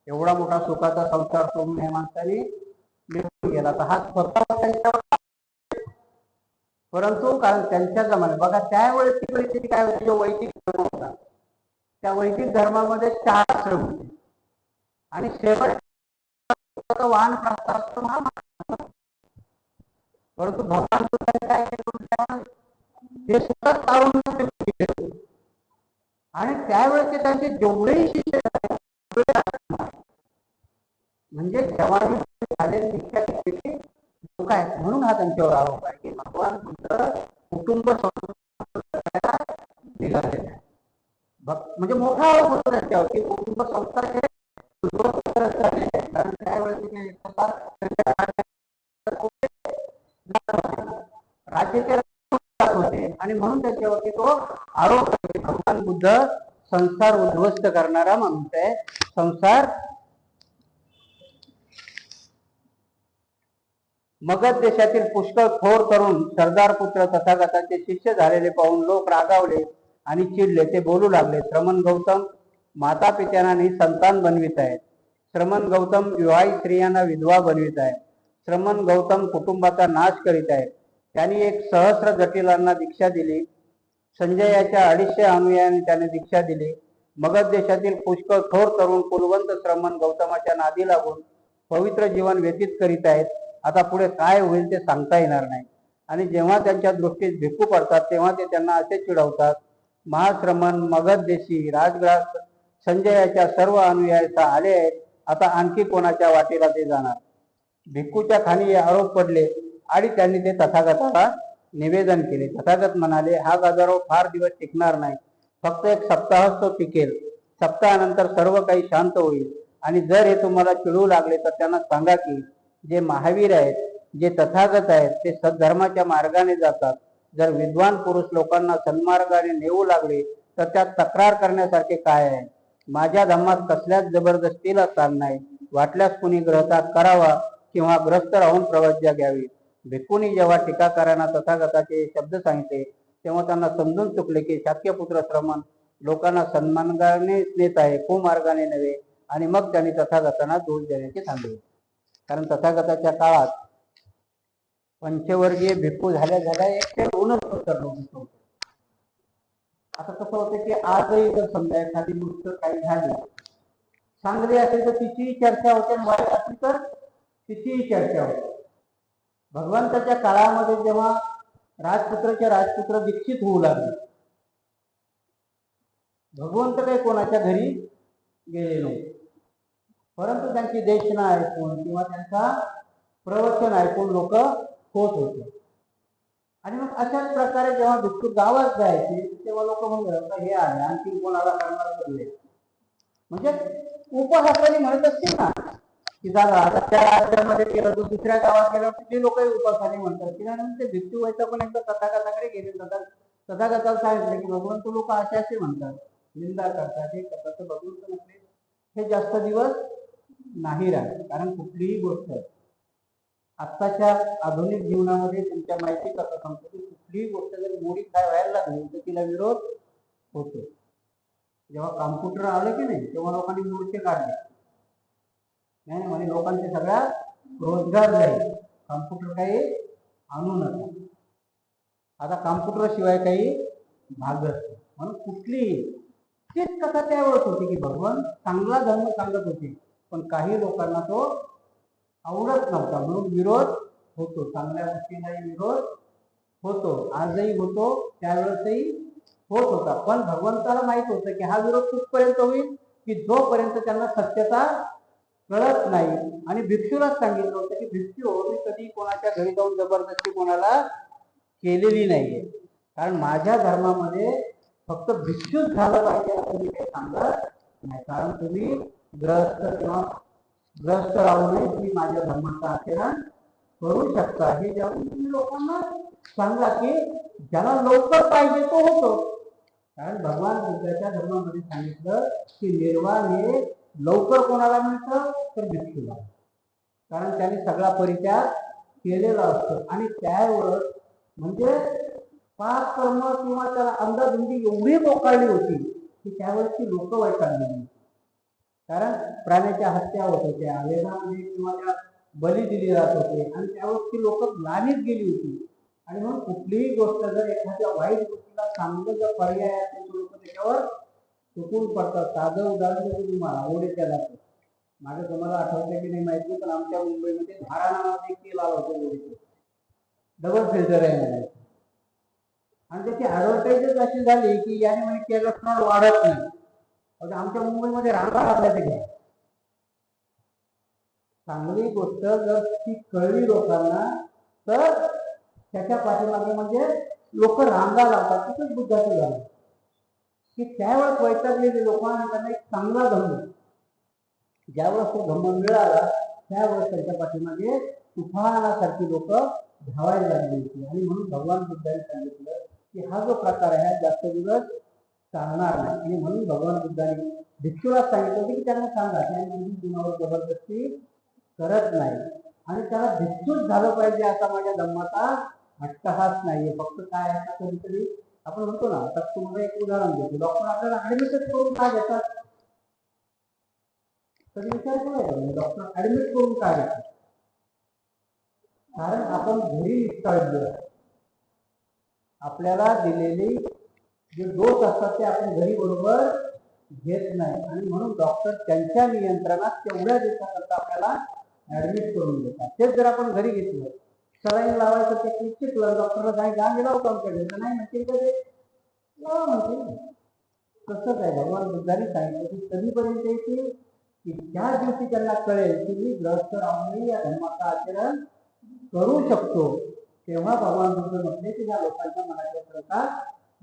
एवढा मोठा सुखाचा संसार सोडून या माणसाने निघून गेला. तर हा स्वतः त्यांच्यावर, परंतु कारण त्यांच्या जमान्यात बघा त्यावेळेसची परिस्थिती काय होती, जो वैदिक धर्म होता त्या वैदिक धर्मामध्ये 4 आश्रम होते आणि शेवट वाहन प्राप्त, परंतु भगवान काय ते सुद्धा तारून आणि त्यावेळेस त्यांचे जेवढेही शिष्य म्हणजे जवानी झालेली लोक आहेत. म्हणून हा त्यांच्यावर आरोप आहे की भगवान बुद्ध कुटुंब म्हणजे मोठा आरोप होतो त्यांच्यावर की कुटुंब संस्था हे कारण त्यावेळेस राज्याचे होते आणि म्हणून त्याच्यावरती तो आरोप आहे. भगवान बुद्ध संसार उद्ध्वस्त करणारा माणूस आहे. संसार मगध देशातील पुष्कळ थोर तरुण सरदार पुत्र तथागताचे शिष्य झालेले पाहून लोक रागावले आणि चिडले. ते बोलू लागले, श्रमण गौतम माता पित्यांना संतान बनवित आहेत, श्रमण गौतम विवाहित स्त्रियांना विधवा बनवित आहे, श्रमण गौतम कुटुंबाचा नाश करीत आहे. त्यांनी एक सहस्र जटिलांना दीक्षा दिली. संजयाच्या 250 अनुयायांनी त्याने दीक्षा दिली. मगध देशातील पुष्कळ थोर तरुण कुलवंत श्रमण गौतमाच्या नादी लागून पवित्र जीवन व्यतीत करीत आहेत. आता पुढे काय होईल ते सांगता येणार नाही. आणि जेव्हा त्यांच्या दृष्टीत भिक्खू पडतात तेव्हा ते त्यांना असे चिडवतात, महाश्रमण मगध देशी राजग्रास संजयाच्या सर्व अनुयायीचा आले आहेत, आता आणखी कोणाच्या वाटेला ते जाणार. भिक्खूच्या खाली हे आरोप पडले आणि त्यांनी ते तथागताला निवेदन केले. तथागत म्हणाले, हा गदारोळ फार दिवस टिकणार नाही, फक्त एक सप्ताहच तो टिकेल. सप्ताहानंतर सर्व काही शांत होईल. आणि जर हे तुम्हाला चिडू लागले तर त्यांना सांगा की जे महावीर आहेत, जे तथागत आहेत, ते सद्धर्माच्या मार्गाने जातात. जर विद्वान पुरुष लोकांना सन्मार्गाने नेऊ लागले तर त्यात तक्रार करण्यासारखे काय आहे. माझ्या धर्मात कसल्याच जबरदस्तीला स्थान नाही. वाटल्यास कुणी ग्रहतात करावा किंवा ग्रस्त राहून प्रवज्या घ्यावी. भिक्खूंनी जेव्हा टीकाकारांना तथागताचे शब्द सांगितले तेव्हा त्यांना समजून चुकले की शाक्यपुत्र श्रमण लोकांना सन्मार्गाने नेत आहे, कुमार्गाने नव्हे. आणि मग त्यांनी तथागतांना दोष देण्याचे थांबले. कारण तथागताच्या काळात पंचवर्गीय भिक्खू झाल्या झाल्या एकटे होऊनच होतं. आता कसं होतं की आजही जर समजा एखादी गोष्ट काही झाली चांगली असेल तर तिचीही चर्चा होते, वाईट असेल तर तिचीही चर्चा होते. भगवंताच्या काळामध्ये जेव्हा राजपुत्र दीक्षित होऊ लागले, भगवंत काही कोणाच्या घरी गेले नव्हते, परंतु त्यांची देशना ऐकून किंवा त्यांचा प्रवचन ऐकून लोक होत होते. आणि मग अशाच प्रकारे जेव्हा भिक्खू गावात जायचे तेव्हा लोक म्हणतात हे आहे आणखी कोणाला करणार पडले. म्हणजे उपहासाने म्हणत असतील ना की झालं आता त्या राज्यामध्ये केलं तर दुसऱ्या गावात गेलं ते लोकही उपासाने म्हणतात की नाही. ते भिक्खू व्हायचं पण एकदा तथागताकडे गेले. तथागताला सांगितलं की भगवंत लोक असे असे म्हणतात, निंदा करतात, हे करतात. भगवंत म्हटले हे जास्त दिवस नाही राहत. कारण कुठलीही गोष्ट आत्ताच्या आधुनिक जीवनामध्ये तुमच्या माहिती कसं सांगतो की कुठलीही गोष्ट जर मोडीफाय व्हायला लागली तर तिला विरोध होतो. जेव्हा कॉम्प्युटर आलं की नाही तेव्हा लोकांनी मोर्चे काढले, नाही म्हणजे लोकांचे सगळा रोजगार जाईल, कॉम्प्युटर काही आणू नका. आता कॉम्प्युटर शिवाय काही भागत म्हणून कुठली तेच कथा त्यावेळेस होती की भगवान चांगला धर्म सांगत होते, पण काही लोकांना तो आवडत नव्हता म्हणून विरोध होतो. चांगल्या गोष्टीलाही विरोध होतो, आजही होतो, त्यावेळेसही होत होता. पण भगवंताला माहित होतं की हा विरोध कुठपर्यंत होईल की जोपर्यंत त्यांना सत्यता कळत नाही. आणि भिक्षूलाच सांगितलं होतं की भिक्षू मी कधी कोणाच्या घरी जाऊन जबरदस्ती कोणाला केलेली नाहीये. कारण माझ्या धर्मामध्ये फक्त भिक्षूच झालं पाहिजे असं मी काही सांगत नाही. कारण तुम्ही ग्रस्त राहूनही तुम्ही माझ्या धर्माचं आचरण करू शकता. हे जेव्हा तुम्ही लोकांना सांगा की ज्याला लवकर पाहिजे तो होतो. कारण भगवान बुद्धाच्या धर्मामध्ये सांगितलं की निर्वाण हे लवकर कोणाला मिळतं तर भिक्षूला. कारण त्याने सगळा परित्याग केलेला असतो. आणि त्यावेळेस म्हणजे पाप कर्म किंवा त्याला अंधाधुंदी एवढी मोकाळली होती की त्यावेळेसची लोक वैतागली. कारण प्राण्याच्या हत्या होत होत्या, वेदामध्ये किंवा त्या बली दिली जात होते आणि त्यावेळेसची लोक ग्लानीत गेली होती. आणि म्हणून कुठलीही गोष्ट जर एखाद्या वाईट गोष्टीला चांगलं जर पर्याय असेल तर लोक त्याच्यावर चुकून पडतात. साधं उदाहरण देतो तुम्हाला, ओढीच्या जातं. माझं तुम्हाला आठवतंय की नाही माहिती, पण आमच्या मुंबईमध्ये धारा नावाचे एक तेल आलं होतं ओढीचे, डबल फिल्टर आहे म्हणायचं. आणि त्याची ऍडव्हर्टाईजच अशी झाली की याने म्हणजे कोलेस्ट्रॉल वाढत नाही. आमच्या मुंबईमध्ये रांगा लागल्या घ्या. चांगली गोष्ट जर ती कळली लोकांना तर त्याच्या पाठीमागे म्हणजे लोक रांगा लावतात. तिथंच बुद्धाचं झालं की त्यावेळेस वैतागलेले लोक आणि त्यांना एक चांगला धर्म, ज्यावेळेस तो धर्म मिळाला त्यावेळेस त्यांच्या पाठीमागे तुफानासारखी लोक धावायला लागली होती. आणि म्हणून भगवान बुद्धांनी सांगितलं की हा जो प्रकार आहे जास्त दिवस चालणार नाही. आणि म्हणून भगवान बुद्धांनी भिक्षूला सांगितलं की त्यांना सांगा की आम्ही कुणावर जबरदस्ती करत नाही आणि त्याला भिक्षूच झालं पाहिजे असा माझ्या धर्माचा अट्टहास नाहीये. फक्त काय आहे कधीतरी आपण म्हणतो ना, आता तुम्हाला एक उदाहरण देतो. डॉक्टर आपल्याला ऍडमिटच करून का घेतात? कधी विचार केला डॉक्टर ऍडमिट करून का घेतात? कारण आपण घरी निष्काळजी, आपल्याला दिलेली जे दोष असतात ते आपण घरी बरोबर घेत नाही आणि म्हणून डॉक्टर त्यांच्या नियंत्रणात तेवढ्या दिवसाकरता आपल्याला ऍडमिट करून देतात. तेच जर आपण घरी घेतलं, सलाईन लावायचं ते चिकलं, डॉक्टरला काय गांग लावतो आमच्या घरी, नाही म्हणतील कधी लावा म्हणतील. तसंच आहे, भगवान बुद्धांनी सांगितलं की कधीपर्यंत येतील की ज्या दिवशी त्यांना कळेल की मी ग्रहस्थ राहूनही या धर्माचं आचरण करू शकतो, तेव्हा भगवान बुद्ध म्हटले की या लोकांच्या मनाच्या प्रकार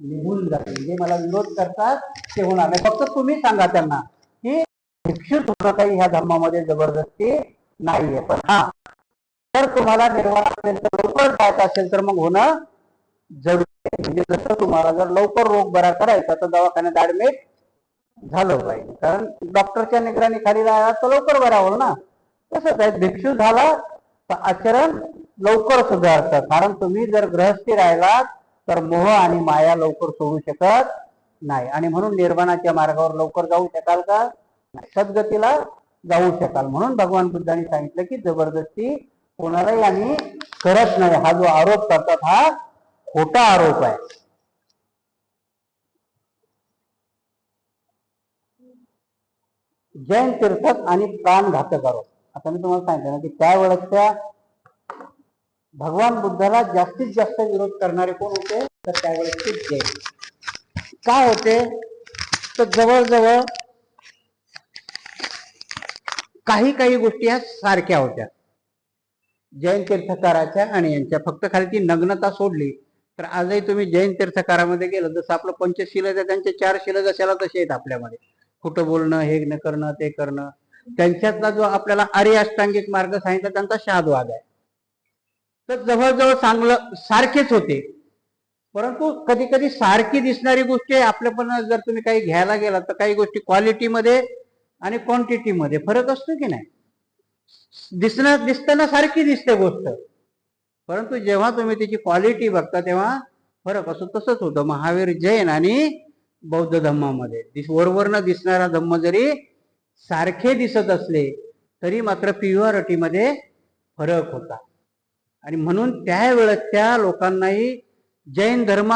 निघून जातील. जे मला विरोध करतात ते होणार नाही. फक्त तुम्ही सांगा त्यांना की भिक्षुक होणं काही ह्या धर्मामध्ये जबरदस्ती नाहीये, पण हा जर तुम्हाला निर्वाणापर्यंत लवकर जायचं असेल तर मग होणं जरूर. म्हणजे जसं तुम्हाला जर लवकर रोग बरा करायचा तर दवाखान्यात ऍडमिट झालं पाहिजे, कारण डॉक्टरच्या निगराणी खाली राहिला तर लवकर बरा होईल ना. तसंच आहे, भिक्षू झाला तर आचरण लवकर सुधारतं. कारण तुम्ही जर गृहस्थी राहिलात तर मोह आणि माया लवकर सोडू शकत नाही, आणि म्हणून निर्वाणाच्या मार्गावर लवकर जाऊ शकाल का? सद्गतीला जाऊ शकाल. म्हणून भगवान बुद्धांनी सांगितलं की जबरदस्ती कोणालाही आम्ही करत नाही. हा जो आरोप करतात हा खोटा आरोप आहे. जैन तीर्थक आणि प्राणघातक आरोप. आता मी तुम्हाला सांगितलं ना की त्यावेळेसच्या भगवान बुद्धाला जास्तीत जास्त विरोध करणारे कोण होते, तर त्यावेळेसचे जैन. काय होते तर जवळजवळ काही काही गोष्टी ह्या सारख्या होत्या जैन तीर्थकाराच्या आणि यांच्या. फक्त खाली ती नग्नता सोडली तर आजही तुम्ही जैन तीर्थकारामध्ये गेलं, जसं आपलं पंचशील त्यांचे 4 शील जशाला तसे आहेत आपल्यामध्ये. खोटं बोलणं, हे न करणं, ते करणं. त्यांच्यातला जो आपल्याला आर्य अष्टांगिक मार्ग सांगितला त्यांचा शाहद्वाद आहे. तर जवळजवळ चांगलं सारखेच होते, परंतु कधी कधी सारखी दिसणारी गोष्टी आपल्या पण जर तुम्ही काही घ्यायला गेला तर काही गोष्टी क्वालिटीमध्ये आणि क्वांटिटीमध्ये फरक असतो की नाही. दिसताना सारखी दिसते गोष्ट, परंतु जेव्हा तुम्ही त्याची क्वालिटी बघता तेव्हा फरक असतो. तसंच होतं महावीर जैन आणि बौद्ध धम्मामध्ये. वरवरनं दिसणारा धम्म जरी सारखे दिसत असले तरी मात्र प्युअरिटीमध्ये फरक होता. आणि म्हणून त्यावेळेस त्या लोकांनाही जैन धर्म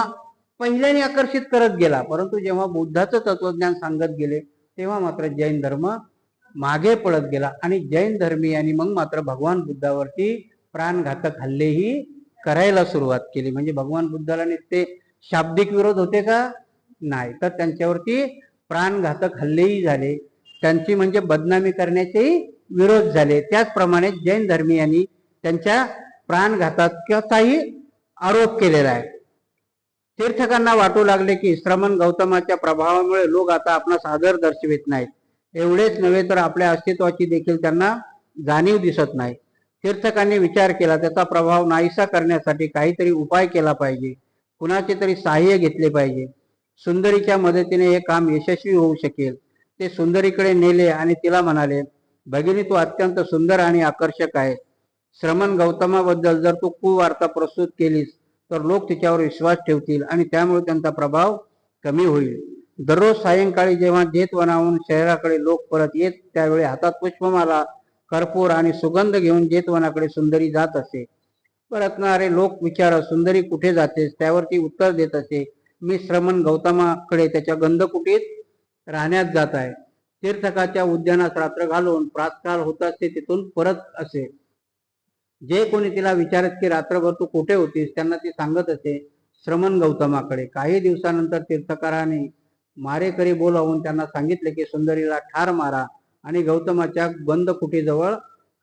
पहिल्याने आकर्षित करत गेला, परंतु जेव्हा बुद्धाचं तत्वज्ञान सांगत गेले तेव्हा मात्र जैन धर्म मागे पडत गेला. आणि जैन धर्मीयांनी मग मात्र भगवान बुद्धावरती प्राणघातक हल्लेही करायला सुरुवात केली. म्हणजे भगवान बुद्धाला ते शाब्दिक विरोध होते का? नाही, तर त्यांच्यावरती प्राणघातक हल्लेही झाले, त्यांची म्हणजे बदनामी करण्याचेही विरोध झाले. त्याचप्रमाणे जैन धर्मीयांनी त्यांच्या प्राणघातकाचाही आरोप केलेला आहे. तीर्थकांना वाटू लागले की श्रमण गौतमाच्या प्रभावामुळे लोक आता आपणास आदर दर्शवित नाहीत. एवढेच नव्हे तर आपल्या अस्तित्वाची देखील त्यांना जाणीव दिसत नाही. तीर्थकांनी विचार केला त्याचा प्रभाव नाहीसा करण्यासाठी काहीतरी उपाय केला पाहिजे, कुणाचे तरी सहाय्य घेतले पाहिजे. सुंदरीच्या मदतीने हे काम यशस्वी होऊ शकेल. ते सुंदरीकडे नेले आणि तिला म्हणाले, भगिनी तू अत्यंत सुंदर आणि आकर्षक आहे. श्रमण गौतमाबद्दल जर तू कुवार्ता प्रस्तुत केलीस तर लोक तिच्यावर विश्वास ठेवतील आणि त्यामुळे त्यांचा प्रभाव कमी होईल. दररोज सायंकाळी जेव्हा जेतवनाहून शहराकडे लोक परत येत त्यावेळी हातात पुष्पमाला, कर्पूर आणि सुगंध घेऊन जेतवनाकडे सुंदरी जात असे. परतणारे लोक विचारत, सुंदरी कुठे जातेस? त्यावर ती उत्तर देत असे, मी श्रमण गौतमाकडे त्याच्या गंधकुटीत राहण्यात जात आहे. तीर्थकाच्या उद्यानात रात्र घालून प्रातकाल होताच ते तिथून परत असे. जे कोणी तिला विचारत की रात्रभर तू कुठे होतीस त्यांना ती सांगत असे, श्रमण गौतमाकडे. काही दिवसानंतर तीर्थकाराने मारेकरी बोलावून त्यांना सांगितले की सुंदरीला ठार मारा आणि गौतमाच्या गंधकुटीजवळ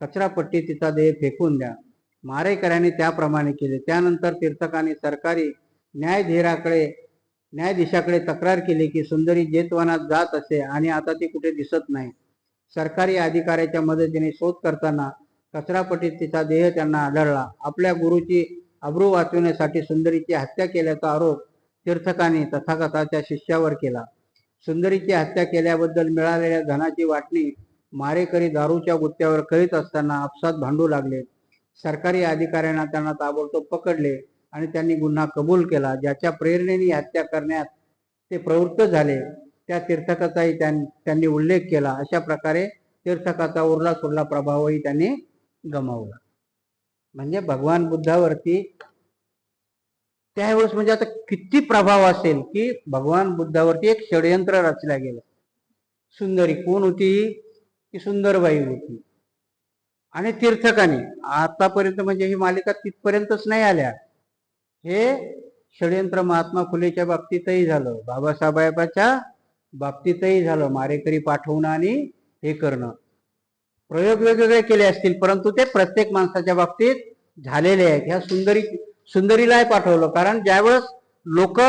कचरापट्टी तिचा देह फेकून द्या. मारेकऱ्याने त्याप्रमाणे केले. त्यानंतर तीर्थकाने सरकारी न्यायाधीशाकडे तक्रार केली की सुंदरी जेतवनात जात असे आणि आता ती कुठे दिसत नाही. सरकारी अधिकाऱ्याच्या मदतीने शोध करताना कचरापट्टीत तिचा देह त्यांना आढळला. आपल्या गुरुची अब्रू वाचवण्यासाठी सुंदरीची हत्या केल्याचा आरोप तीर्थकाने तथागताच्या शिष्यावर केला. सुंदरीची हत्या केल्याबद्दल मिळालेल्या धनाची वाटणी मारेकरी दारूच्या गुत्त्यावर करीत असताना आपसात भांडू लागले. सरकारी अधिकाऱ्यांना त्यांना ताबडतोब पकडले आणि त्यांनी गुन्हा कबूल केला. ज्याच्या प्रेरणेने हत्या करण्यात ते प्रवृत्त झाले त्या तीर्थकाचाही त्यांनी उल्लेख केला. अशा प्रकारे तीर्थकाचा उरला सुरला प्रभावही त्यांनी गमावला. म्हणजे भगवान बुद्धावरती त्यावेळेस म्हणजे आता किती प्रभाव असेल की भगवान बुद्धावरती एक षडयंत्र रचल्या गेलं. सुंदरी कोण होती? ती सुंदरबाई होती. आणि तीर्थकाने आतापर्यंत म्हणजे ही मालिका तिथपर्यंतच नाही आल्या, हे षडयंत्र महात्मा फुलेच्या बाबतीतही झालं, बाबासाहेबांच्या बाबतीतही झालं. मारेकरी पाठवणं आणि हे करणं, प्रयोग वेगवेगळे केले असतील, परंतु ते प्रत्येक माणसाच्या बाबतीत झालेले आहेत. ह्या सुंदरीलाही पाठवलं, कारण ज्यावेळेस लोक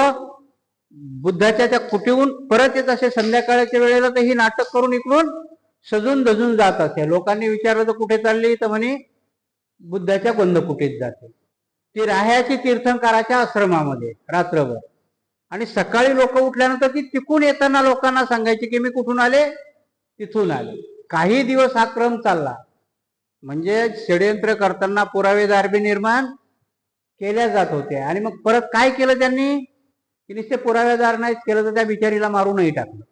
बुद्धाच्या त्या कुटीहून परत येत असे संध्याकाळच्या वेळेला, तर ही नाटक करून इकडून सजून धजून जात असे. लोकांनी विचारलं तर कुठे चालली? तर म्हणे बुद्धाच्या कुटीत जाते. ती राहायची तीर्थंकराच्या आश्रमामध्ये रात्रभर, आणि सकाळी लोक उठल्यानंतर ती तिकून येताना लोकांना सांगायची की मी कुठून आले? तिथून आले. काही दिवस हा क्रम चालला. म्हणजे षडयंत्र करताना पुरावेदार बी निर्माण केल्या जात होते. आणि मग परत काय केलं त्यांनी? की नुसते पुरावेदार नाहीच केलं, तर त्या बिचारीला मारूनही टाकलं.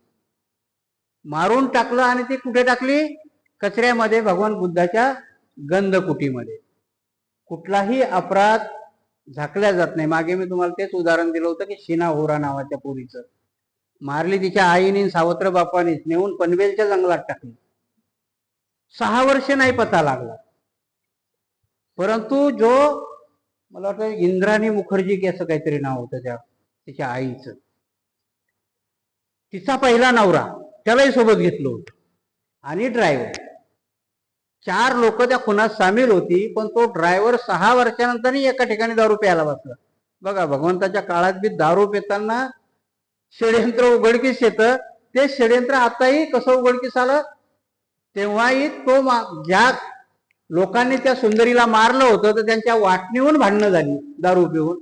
मारून टाकलं आणि ती कुठे टाकली? कचऱ्यामध्ये, भगवान बुद्धाच्या गंधकुटीमध्ये. कुठलाही अपराध झाकल्या जात नाही. मागे मी तुम्हाला तेच उदाहरण दिलं होतं की शीना होरा नावाच्या पोरीचं मारली तिच्या आईने, सावत्र बापानेच नेऊन पनवेलच्या जंगलात टाकली. 6 वर्ष नाही पता लागला. परंतु जो, मला वाटतं इंद्राणी मुखर्जी की असं काहीतरी नाव होतं तिच्या आईचं, तिचा पहिला नवरा, त्यालाही सोबत घेतलं होतं, आणि ड्रायव्हर, 4 लोक त्या खुनात सामील होती. पण तो ड्रायव्हर 6 वर्षानंतर एका ठिकाणी दारू प्यायला बसला. बघा, भगवंताच्या काळात बी दारू पिताना षडयंत्र उघडकीस येतं. ते षडयंत्र आताही कसं उघडकीस आलं? तेव्हाही तो ज्या लोकांनी त्या सुंदरीला मारलं होतं, तर त्यांच्या वाटणीहून भांडणं झाली दारू पिऊन.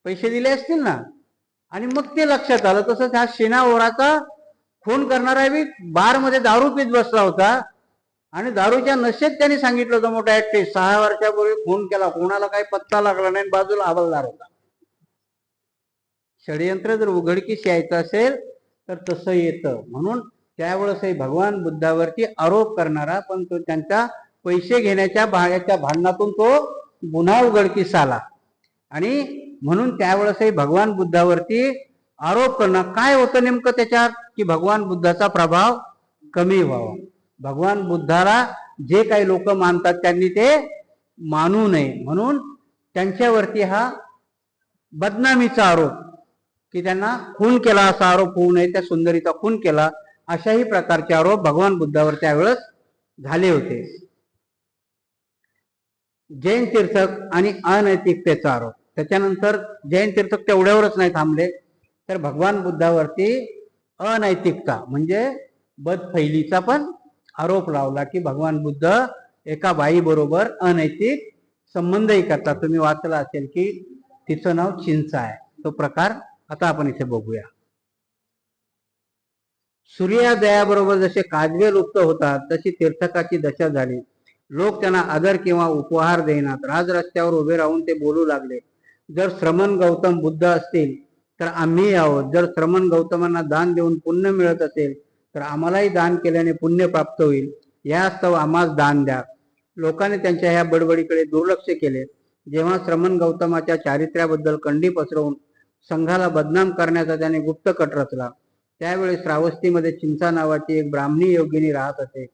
पैसे दिले असतील ना, आणि मग ते लक्षात आलं. तसंच हा शीना ओराचा खून करणारा बी बारमध्ये दारू पीत बसला होता, आणि दारूच्या नशेत त्यांनी सांगितलं होतं मोठा ऍक्टिव्ह 6 वर्षापूर्वी खून केला, कोणाला काही पत्ता लागला नाही, बाजूला हवालदार होता. षडयंत्र जर उघडकीस यायचं असेल तर तसं येतं. म्हणून त्यावेळेसही भगवान बुद्धावरती आरोप करणारा, पण तो त्यांच्या पैसे घेण्याच्या भांडणातून तो गुन्हा उघडकीस आला, आणि म्हणून त्यावेळेसही भगवान बुद्धावरती आरोप करणं. काय होतं नेमकं त्याच्यात? की भगवान बुद्धाचा प्रभाव कमी व्हावा. भगवान बुद्धाला जे काही लोक मानतात त्यांनी ते मानू नये, म्हणून त्यांच्यावरती हा बदनामीचा आरोप, की त्यांना खून केला असा आरोप होऊ नये, त्या सुंदरीचा खून केला अशाही प्रकारचे आरोप भगवान बुद्धावर त्यावेळेस झाले होते. जैन तीर्थक आणि अनैतिकतेचा आरोप. त्याच्यानंतर जैन तीर्थक तेवढ्यावरच नाही थांबले, तर भगवान बुद्धावरती अनैतिकता म्हणजे बदफैलीचा पण आरोप लावला, की भगवान बुद्ध एका बाई बरोबर अनैतिक संबंधही करतात. तुम्ही वाचलं असेल की तिचं नाव चिंचा आहे. तो प्रकार आता आपण इथे बघूया. सूर्योदयाबरोबर जसे काजवे लुप्त होतात, तशी तीर्थकाची दशा झाली. लोक त्यांना आदर किंवा उपहार देणार. राज रस्त्यावर उभे राहून ते बोलू लागले, जर श्रमण गौतम बुद्ध असतील तर आम्ही आहोत. जर श्रमण गौतमांना दान देऊन पुण्य मिळत असेल तर आम्हालाही दान केल्याने पुण्य प्राप्त होईल. यास्तव आम्हास दान द्या. लोकांनी त्यांच्या ह्या बडबडीकडे दुर्लक्ष केले. जेव्हा श्रमण गौतमाच्या चारित्र्याबद्दल कंडी पसरवून संघाला बदनाम करण्याचा त्याने गुप्त कट रचला, त्यावेळी श्रावस्तीमध्ये चिंचा नावाची एक ब्राह्मणी योगिनी राहत असे.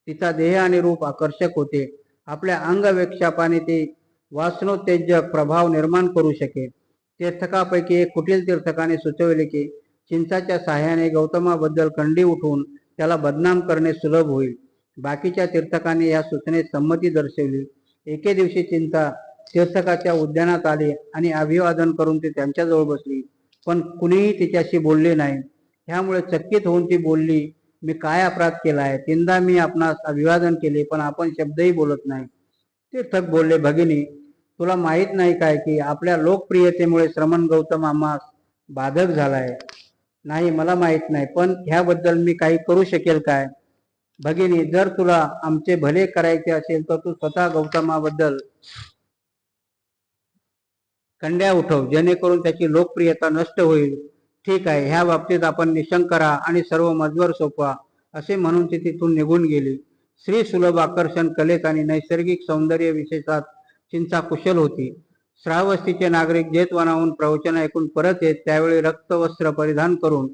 तिचा देह आणि रूप आकर्षक होते. आपल्या अंगवेक्षापाने ती वासनोत्तेजक प्रभाव निर्माण करू शके. तीर्थकापैकी एक कुटील तीर्थकाने सुचवले की चिंचाच्या साह्याने गौतमाबद्दल कंडी उठवून त्याला बदनाम करणे सुलभ होईल. बाकीच्या तीर्थकांनी या सूचनेस संमती दर्शवली. एके दिवशी चिंचा तीर्थकाच्या उद्यानात आली आणि अभिवादन करून ती त्यांच्याजवळ बसली, पण कुणीही तिच्याशी बोलले नाही. ह्यामुळे चकित होऊन ती बोलली, मी काय अपराध केलाय? 3दा मी आपणास अभिवादन केले, पण आपण शब्दही बोलत नाही. तीर्थक बोलले, भगिनी, तुला माहित नाही काय की आपल्या लोकप्रियतेमुळे श्रमण गौतम आम्हास बाधक झालाय? नाही, मला माहित नाही, पण ह्याबद्दल मी काही करू शकेल काय? भगिनी, जर तुला आमचे भले करायचे असेल तर तू स्वतः गौतमाबद्दल कंड्या उठव, जेणेकरून त्याची लोकप्रियता नष्ट होईल. ठीक आहे, ह्या बाबतीत आपण निशंक करा आणि सर्व मजवर सोपवा, असे म्हणून ती तिथून निघून गेली. स्त्री सुलभ आकर्षण कलेत आणि नैसर्गिक सौंदर्य विशेषात चिंचा कुशल होती. श्रावस्तीचे नागरिक जेतवनाहून प्रवचन ऐकून परत येत त्यावेळी रक्तवस्त्र परिधान करून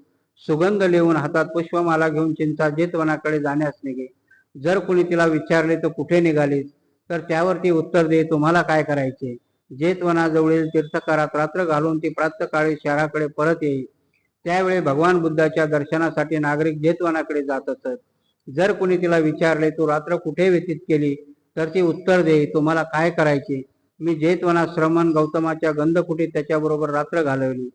सुगंध लिहून हातात पुष्पमाला घेऊन चिंता जेतवनाकडे जाण्यास निघे. जर कुणी तिला विचारले तर कुठे निघालीस, तर त्यावर ती उत्तर दे, तुम्हाला काय करायचे. जेतवनाजवळील तीर्थकारात रात्र घालून ती प्रातःकाळी शहराकडे परत येई. त्यावेळी भगवान बुद्धाच्या दर्शनासाठी नागरिक जेतवनाकडे जात असत. जर कुणी तिला विचारले तू रात्र कुठे व्यतीत केली, तर ती उत्तर देई, तुम्हाला काय करायचे. मी जेतवनात श्रमण गौतमाच्या गंधकुटीत त्याच्याबरोबर रात्र घालवली.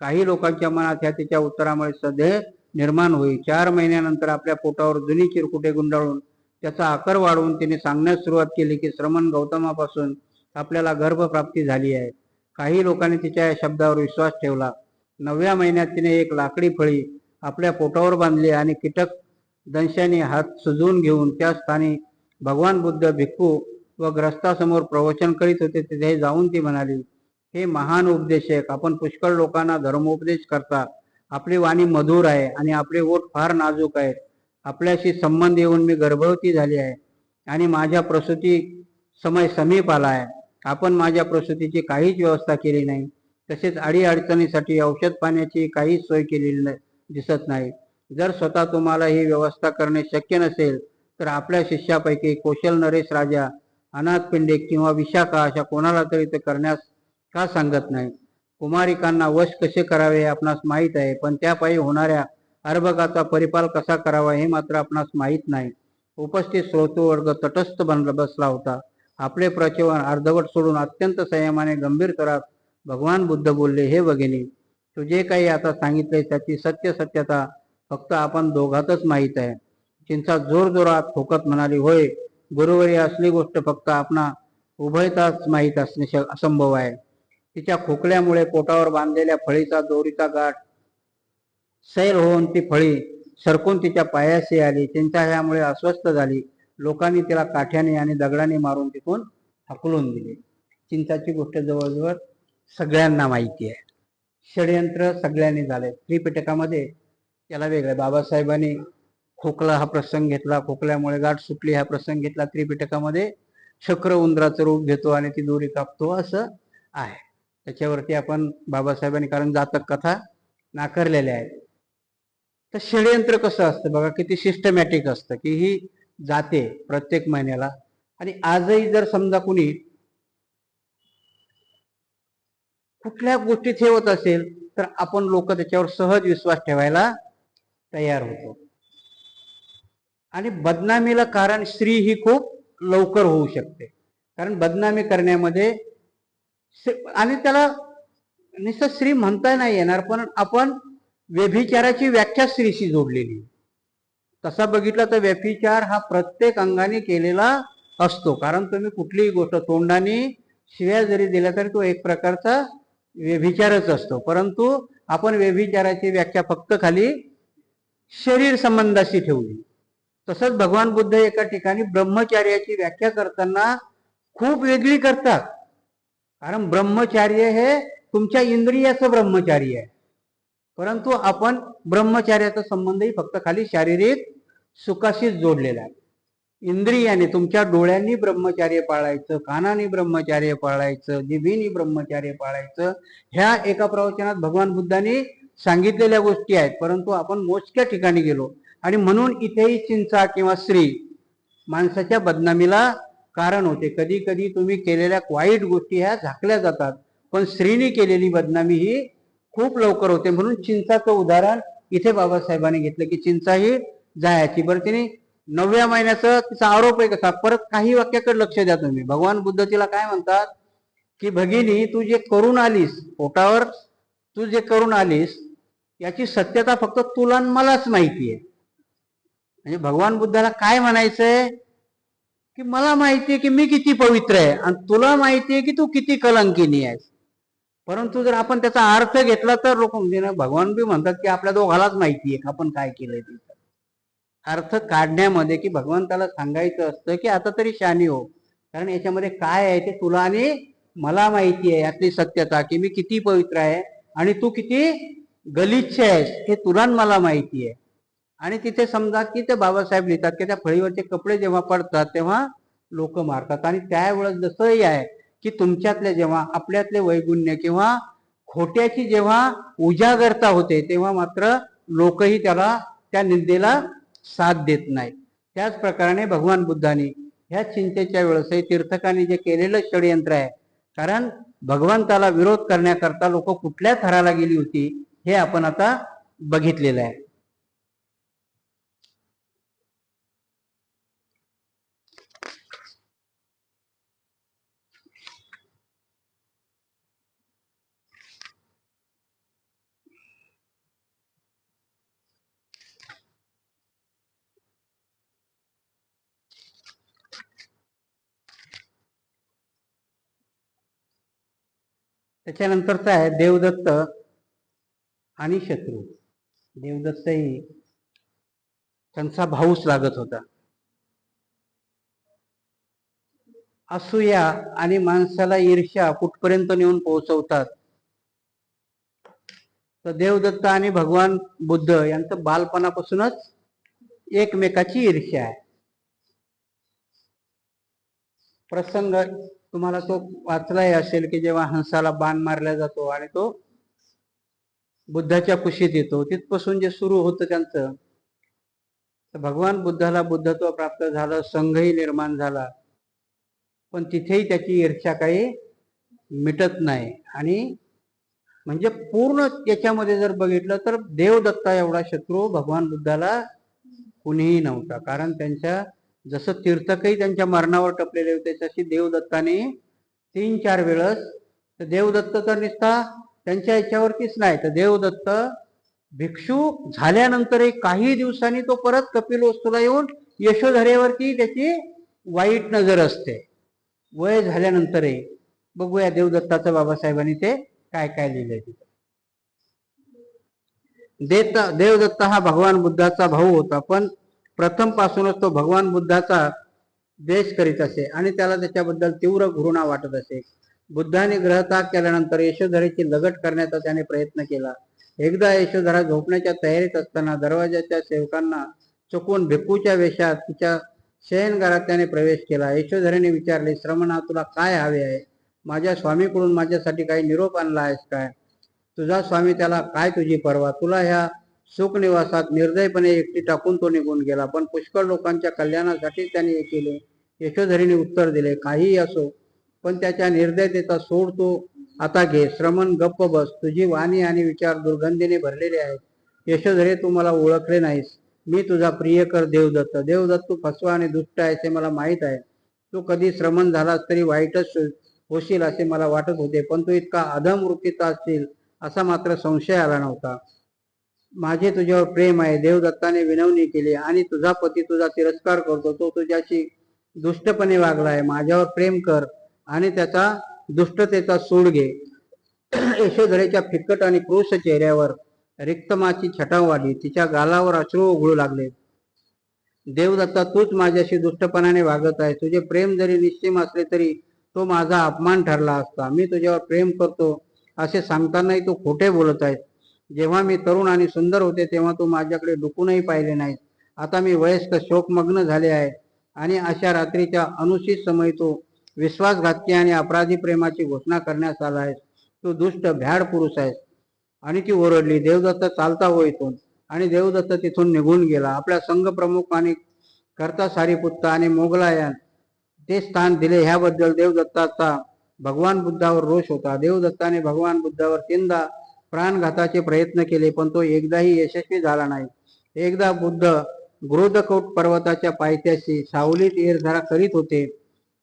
काही लोकांच्या मनात ह्या तिच्या उत्तरामुळे संदेह निर्माण होई. 4 महिन्यानंतर आपल्या पोटावर जुनी चिरकुटे गुंडाळून त्याचा आकार वाढवून तिने सांगण्यास सुरुवात केली की श्रमण गौतमापासून आपल्याला गर्भप्राप्ती झाली आहे. काही लोकांनी तिच्या या शब्दावर विश्वास ठेवला. 9व्या महिन्यात तिने एक लाकडी फळी आपल्या पोटावर बांधली आणि कीटक दंशाने हात सुजवून घेऊन त्या स्थानी भगवान बुद्ध भिक्खू व ग्रस्तासमोर प्रवचन करीत होते तिथे जाऊन ती म्हणाली, हे महान उपदेशक, आपण पुष्कळ लोकांना धर्मोपदेश करता. आपली वाणी मधुर आहे आणि आपले ओठ फार नाजूक आहेत. आपल्याशी संबंध येऊन मी गर्भवती झाली आहे आणि माझ्या प्रसूती समय समीप आला आहे. आपण माझ्या प्रसूतीची काहीच व्यवस्था केली नाही. तसेच अडीअडचणीसाठी औषध पाण्याची काहीच सोय केलेली दिसत नाही. जर स्वतः तुम्हाला ही व्यवस्था करणे शक्य नसेल तर आपल्या शिष्यापैकी कौशल नरेश राजा, अनाथ पिंडिक किंवा विशाखा अशा कोणाला तरी ते करण्यास का सांगत नाही. कुमारिकांना वश कसे करावे हे आपणास माहीत आहे, पण त्यापायी होणाऱ्या अर्भकाचा परिपाल कसा करावा हे मात्र आपणास माहीत नाही. उपस्थित श्रोतृवर्ग तटस्थ बसला होता. आपले प्रचवन अर्धवट सोडून अत्यंत संयमाने गंभीर स्वरात भगवान बुद्ध बोलले, हे भगिनी, तुझे काही आता सांगितले त्याची सत्यता फक्त आपण दोघातच माहीत आहे. चिंचा जोरजोरात ठोकत म्हणाली, होय गुरुवरी, असली गोष्ट फक्त आपणा उभयताच माहीत असणे असंभव आहे. तिच्या खोकल्यामुळे पोटावर बांधलेल्या फळीचा दोरीचा गाठ सैल होऊन ती फळी सरकून तिच्या पायाशी आली. चिंता ह्यामुळे अस्वस्थ झाली. लोकांनी तिला काठ्याने आणि दगडाने मारून तिथून हकलून दिले. चिंताची गोष्ट जवळजवळ सगळ्यांना माहिती आहे. षडयंत्र सगळ्यांनी झाले. त्रिपिटकामध्ये त्याला वेगळं बाबासाहेबांनी खोकला हा प्रसंग घेतला, खोकल्यामुळे गाठ सुटली हा प्रसंग घेतला. त्रिपिटकामध्ये शक्र उंदराचं रूप घेतो आणि ती दोरी कापतो असं आहे. त्याच्यावरती आपण बाबासाहेबांनी कारण जातक कथा नाकारलेल्या आहेत. तर षडयंत्र कसं असतं बघा, किती सिस्टमॅटिक असतं की ही जाते प्रत्येक महिन्याला. आणि आजही जर समजा कुणी कुठल्या गोष्टीत हे होत असेल तर आपण लोक त्याच्यावर सहज विश्वास ठेवायला तयार होतो. आणि बदनामीला कारण स्त्री ही खूप लवकर होऊ शकते. कारण बदनामी करण्यामध्ये आणि त्याला नुसतं स्त्री म्हणता नाही येणार, पण आपण व्यभिचाराची व्याख्या स्त्रीशी जोडलेली. तसा बघितला तर व्यभिचार हा प्रत्येक अंगाने केलेला असतो. कारण तुम्ही कुठलीही गोष्ट तोंडाने शिव्या जरी दिल्या तरी तो एक प्रकारचा व्यभिचारच असतो. परंतु आपण व्यभिचाराची व्याख्या फक्त खाली शरीर संबंधाशी ठेवली. तसंच भगवान बुद्ध एका ठिकाणी ब्रह्मचार्याची व्याख्या करताना खूप वेगळी करतात. कारण ब्रह्मचार्य हे तुमच्या इंद्रियाचं ब्रह्मचार्य आहे, परंतु आपण ब्रह्मचार्याचा संबंधही फक्त खाली शारीरिक सुखाशीच जोडलेला आहे. इंद्रियाने तुमच्या डोळ्यांनी ब्रह्मचार्य पाळायचं, कानाने ब्रह्मचार्य पाळायचं, जिभेने ब्रह्मचार्य पाळायचं, ह्या एका प्रवचनात भगवान बुद्धांनी सांगितलेल्या गोष्टी आहेत. परंतु आपण मोजक्या ठिकाणी गेलो आणि म्हणून इथेही चिंचा किंवा स्त्री माणसाच्या बदनामीला कारण होते. कधी कधी तुम्ही केलेल्या वाईट गोष्टी ह्या झाकल्या जातात, पण स्त्रीने केलेली बदनामी ही खूप लवकर होते. म्हणून चिंचाचं उदाहरण इथे बाबासाहेबांनी घेतलं की चिंचा ही जायची. बरं, तिने 9व्या महिन्याचा तिचा आरोप आहे कसा. परत काही वाक्याकडे लक्ष द्या तुम्ही. भगवान बुद्ध तिला काय म्हणतात की भगिनी, तू जे करून आलीस पोटावर, तू जे करून आलीस याची सत्यता फक्त तुला मलाच माहिती आहे. म्हणजे भगवान बुद्धाला काय म्हणायचंय की मला माहितीये की मी किती पवित्र आहे आणि तुला माहितीये की तू किती कलंकिनी आहेस. परंतु जर आपण त्याचा अर्थ घेतला तर लोक भगवान बी म्हणतात की आपल्या दोघालाच माहितीये आपण काय केलंय. अर्थ काढण्यामध्ये की भगवंताला सांगायचं असतं की आता तरी शहाणी हो, कारण याच्यामध्ये काय आहे ते तुला आणि मला माहिती आहे. यातली सत्यता की मी किती पवित्र आहे आणि तू किती गलिच्छ आहेस हे तुला मला माहिती आहे. आणि तिथे समजा की ते बाबासाहेब लिहितात की त्या फळीवरचे कपडे जेव्हा पडतात तेव्हा लोक मारतात. आणि त्यावेळेस जसंही आहे की तुमच्यातले जेव्हा आपल्यातले वैगुण्य किंवा खोट्याची जेव्हा उजागरता होते तेव्हा मात्र लोकही त्याला त्या निंदेला साथ देत नाही. त्याच प्रकारे भगवान बुद्धांनी ह्या चिंतेच्या वेळेसही तीर्थकांनी जे केलेलं षडयंत्र आहे, कारण भगवंताला विरोध करण्याकरता लोक कुठल्या थराला गेली होती हे आपण आता बघितलेलं आहे. त्याच्यानंतरचा आहे देवदत्त आणि शत्रू. देवदत्तही त्यांचा भाऊच लागत होता. असूया आणि माणसाला ईर्ष्या कुठपर्यंत नेऊन पोहोचवतात. तर देवदत्त आणि भगवान बुद्ध यांचं बालपणापासूनच एकमेकाची ईर्ष्या आहे. प्रसंग तुम्हाला तो वाचलाही असेल की जेव्हा हंसाला बाण मारला जातो आणि तो बुद्धाच्या कुशीत येतो, तिथपासून जे सुरू होतं त्यांचं, तर भगवान बुद्धाला बुद्धत्व प्राप्त झालं, संघही निर्माण झाला, पण तिथेही त्याची ईर्ष्या काही मिटत नाही. आणि म्हणजे पूर्ण याच्यामध्ये जर बघितलं तर देवदत्ता एवढा शत्रू भगवान बुद्धाला कुणीही नव्हता. कारण त्यांच्या जसं तीर्थकही त्यांच्या मरणावर टपलेले होते, तशी देवदत्ताने 3-4 वेळेस, तर देवदत्त तर निष्ठा त्यांच्या याच्यावरतीच नाही, तर देवदत्त भिक्षू झाल्यानंतरही काही दिवसांनी तो परत कपिलवस्तूला येऊन यशोधरेवरती त्याची वाईट नजर असते वय झाल्यानंतरही. बघूया देवदत्ताचं बाबासाहेबांनी ते काय काय लिहिलंय तिथं. देवदत्त हा भगवान बुद्धाचा भाऊ होता, पण प्रथम पासूनच तो भगवान बुद्धाचा द्वेष करीत असे आणि त्याला त्याच्याबद्दल तीव्र घृणा वाटत असे. बुद्धाने ग्रहत्याग केल्यानंतर यशोधरेची लगट करण्याचा त्याने प्रयत्न केला. एकदा यशोधरा झोपण्याच्या तयारीत असताना दरवाजाच्या सेवकांना चुकून भिक्खूच्या वेशात तिच्या शयनगारात त्याने प्रवेश केला. यशोधरेने विचारले, श्रमणा, तुला काय हवे आहे? माझ्या स्वामीकडून माझ्यासाठी काही निरोप आणला आहेस काय? तुझा स्वामी, त्याला काय तुझी परवा? तुला ह्या सुखनिवासात निर्दयपणे एकटी टाकून तो निघून गेला, पण पुष्कळ लोकांच्या कल्याणासाठी त्याने हे केले. यशोधरीने उत्तर दिले, काहीही असो, पण त्याच्या निर्दयतेचा सोड तू आता घे. श्रमण, गप्प बस. तुझी वाणी आणि विचार दुर्गंधीने भरलेले आहेत. यशोधरे, तू मला ओळखले नाहीस. मी तुझा प्रियकर देवदत्त. देवदत्त, तू फसवा आणि दुष्ट आहेस हे मला माहीत आहे. तू कधी श्रमण झालास तरी वाईटच होशील असे मला वाटत होते, पण तू इतका अधम वृत्तीचा असशील असा मात्र संशय आला नव्हता. माझे तुझ्यावर प्रेम आहे. देवदत्ताने विनवणी केली, आणि तुझा पती तुझा तिरस्कार करतो. तो तुझ्याशी दुष्टपणे वागला आहे. माझ्यावर प्रेम कर आणि त्याचा दुष्टतेचा सूड घे. यशोधरेच्या फिक्कट आणि क्रूश चेहऱ्यावर रिक्तमाची छटाव आली. तिच्या गालावर अश्रू उघळू लागले. देवदत्ता, तूच माझ्याशी दुष्टपणाने वागत आहे. तुझे प्रेम जरी निश्चिम असले तरी तो माझा अपमान ठरला असता. मी तुझ्यावर प्रेम करतो असे सांगतानाही तू खोटे बोलत आहेस. जेव्हा मी तरुण आणि सुंदर होते तेव्हा तू माझ्याकडे डुकूनही पाहिले नाहीस. आता मी वयस्क शोकमग्न झाले आहे आणि अशा रात्रीच्या अनुचित समयी तू विश्वासघातकी आणि अपराधी प्रेमाची घोषणा करण्यास आला आहेस. तू दुष्ट भ्याड पुरुष आहेस. आणि ती ओरडली. देवदत्त चालता हो इथून, आणि देवदत्त तिथून निघून गेला. आपल्या संघप्रमुख आणि कर्ता सारीपुत्त आणि मोगलायन ते स्थान दिले ह्याबद्दल देवदत्ताचा भगवान बुद्धावर रोष होता. देवदत्ताने भगवान बुद्धावर 3दा प्राणघाताचे प्रयत्न केले, पण तो एकदाही यशस्वी झाला नाही. एकदा बुद्ध गृधकोट पर्वताच्या पायथ्याशी सावलीत येरझारा करीत होते.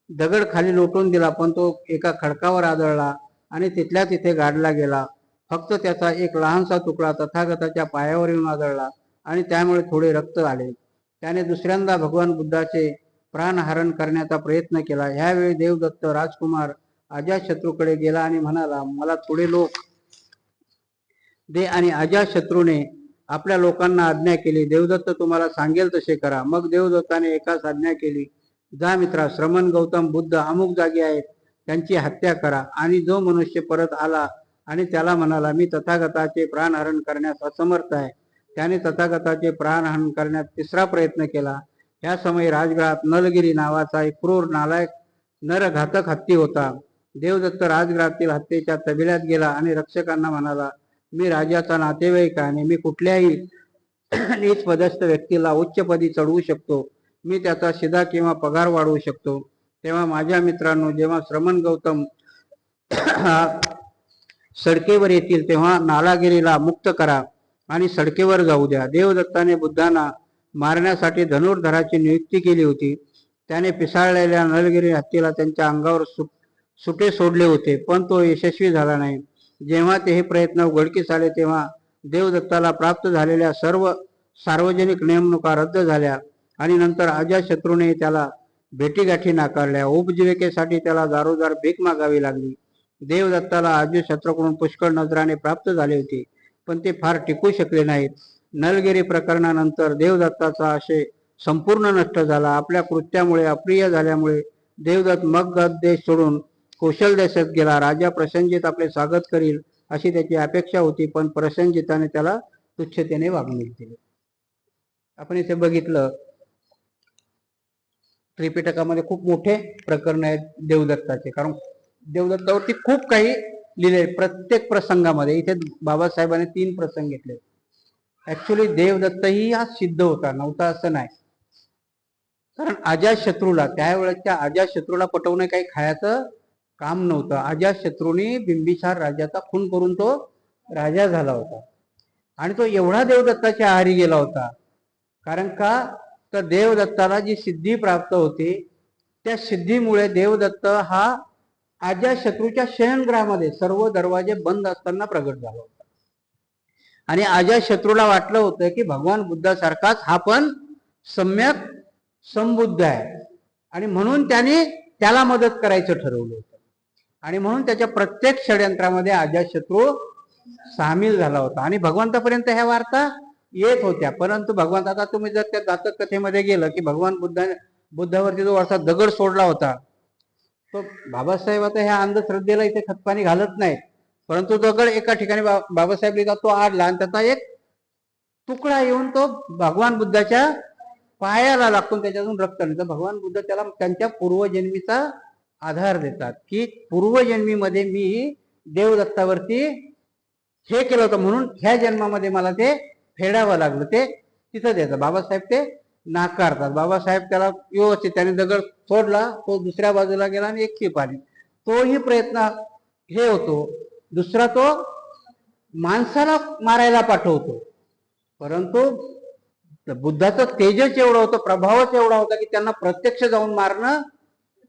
दगड खाली लोटून दिला, पण तो एका खडकावर आदळला आणि तिथल्या तिथे गाडला गेला. फक्त त्याचा एक लहानसा तुकडा तथागताच्या पायावर येऊन आदळला आणि त्यामुळे थोडे रक्त आले. त्याने दुसऱ्यांदा भगवान बुद्धाचे प्राणहरण करण्याचा प्रयत्न केला. ह्यावेळी देवदत्त राजकुमार अजातशत्रूकडे गेला आणि म्हणाला, मला थोडे लोक दे. आणि अजातशत्रूने आपल्या लोकांना आज्ञा केली, देवदत्त तुम्हाला सांगेल तसे करा. मग देवदत्ताने एकाच आज्ञा केली, जा मित्रा, श्रमण, गौतम बुद्ध अमुक जागी आहेत, त्यांची हत्या करा. आणि जो मनुष्य परत आला आणि त्याला म्हणाला, मी तथागताचे प्राणहरण करण्यास असमर्थ आहे, त्याने तथागताचे प्राणहरण करण्यास 3रा प्रयत्न केला. ह्या समयी राजगृहात नलगिरी नावाचा एक क्रूर नालायक नरघातक हत्ती होता. देवदत्त राजगृहातील हत्तीच्या तबिल्यात गेला आणि रक्षकांना म्हणाला, मी राजाचा नातेवाईक आहे आणि मी कुठल्याही नीच पदस्थ व्यक्तीला उच्चपदी चढवू शकतो, मी त्याचा शिदा किंवा पगार वाढवू शकतो. तेव्हा माझ्या मित्रांनो, जेव्हा श्रमण गौतम सडकेवर येतील तेव्हा नालागिरीला मुक्त करा आणि सडकेवर जाऊ द्या. देवदत्ताने बुद्धांना मारण्यासाठी धनुर्धराची नियुक्ती केली होती. त्याने पिसाळलेल्या नलगिरी हत्तीला त्यांच्या अंगावर सुटे सोडले होते, पण तो यशस्वी झाला नाही. जेव्हा ते हे प्रयत्न उघडकीस आले तेव्हा देवदत्ताला प्राप्त झालेल्या सर्व सार्वजनिक नेमणुका रद्द झाल्या आणि नंतर अजातशत्रूने त्याला भेटीगाठी नाकारल्या. उपजीविकेसाठी त्याला दारोदार भीक मागावी लागली. देवदत्ताला अजातशत्रूकडून पुष्कळ नजराणे प्राप्त झाले होते, पण ते फार टिकू शकले नाहीत. नलगिरी प्रकरणानंतर देवदत्ताचा आशय संपूर्ण नष्ट झाला. आपल्या कृत्यामुळे अप्रिय झाल्यामुळे देवदत्त मगध देश सोडून कौशल देशात गेला. राजा प्रसंजित आपले स्वागत करील अशी त्याची अपेक्षा होती, पण प्रसंजिताने त्याला तुच्छतेने वागणूक दिली. आपण इथे बघितलं, त्रिपिटकामध्ये खूप मोठे प्रकरण आहेत देवदत्ताचे, कारण देवदत्तावरती खूप काही लिहिले. प्रत्येक प्रसंगामध्ये इथे बाबासाहेबांनी 3 प्रसंग घेतले. ऍक्च्युली देवदत्तही हा सिद्ध होता, नव्हता असं नाही. कारण अजातशत्रूला, त्यावेळेच्या अजातशत्रूला पटवणे काही खायचं काम नव्हतं. अजातशत्रूने बिंबिसार राजाचा खून करून तो राजा झाला होता आणि तो एवढा देवदत्ताच्या आहारी गेला होता. कारण का, तर देवदत्ताला जी सिद्धी प्राप्त होती त्या सिद्धीमुळे देवदत्त हा अजातशत्रूच्या शयनगृहामध्ये सर्व दरवाजे बंद असताना प्रगट झाला होता. आणि अजातशत्रूला वाटलं होतं की भगवान बुद्धासारखाच हा पण सम्यक संबुद्ध आहे, आणि म्हणून त्याने त्याला मदत करायचं ठरवलं होतं. आणि म्हणून त्याच्या प्रत्येक षडयंत्रामध्ये अजातशत्रू सामील झाला होता. आणि भगवंतापर्यंत ह्या वार्ता येत होत्या, परंतु भगवंत, आता तुम्ही जर त्या जातक कथेमध्ये गेलं की भगवान बुद्धावरती जो वरचा दगड सोडला होता, तो बाबासाहेब आता ह्या अंधश्रद्धेला इथे खतपाणी घालत नाहीत, परंतु दगड एका ठिकाणी बाबासाहेब लिहितात तो आडला आणि त्याचा एक तुकडा येऊन तो भगवान बुद्धाच्या पायाला लागतो, त्याच्यातून रक्त निघतं. भगवान बुद्ध त्याला त्यांच्या पूर्वजन्मीचा आधार देतात की पूर्वजन्मीमध्ये मी देवदत्तावरती हे केलं होतं, म्हणून ह्या जन्मामध्ये मला ते फेडावं लागलं. ते तिथं देतात. बाबासाहेब ते नाकारतात. बाबासाहेब त्याला व्यवस्थित त्याने दगड सोडला, तो दुसऱ्या बाजूला गेला आणि एक खिप आली. तोही प्रयत्न हे होतो. दुसरा तो माणसाला मारायला पाठवतो, परंतु बुद्धाचं तेजच एवढं होतं, प्रभावच एवढा होता की त्यांना प्रत्यक्ष जाऊन मारणं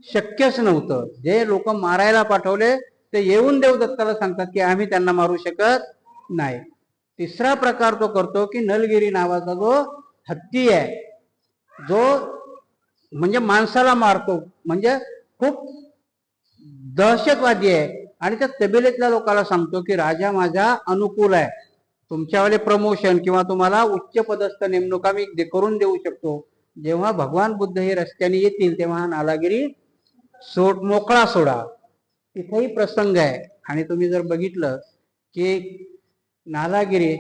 शक्यच नव्हतं. जे लोक मारायला पाठवले ते येऊन देवदत्ताला सांगतात की आम्ही त्यांना मारू शकत नाही. तिसरा प्रकार तो करतो की नलगिरी नावाचा जो हत्ती आहे, जो म्हणजे माणसाला मारतो, म्हणजे खूप दहशतवादी आहे, आणि त्या तबेलेतल्या लोकांना सांगतो की राजा माझा अनुकूल आहे, तुमच्यावाले प्रमोशन किंवा तुम्हाला उच्च पदस्थ नेमणुका मी करून देऊ शकतो. जेव्हा भगवान बुद्ध हे रस्त्याने येतील तेव्हा हा नालागिरी मोकळा सोडा. तिथेही प्रसंग आहे. आणि तुम्ही जर बघितलं की नालागिरी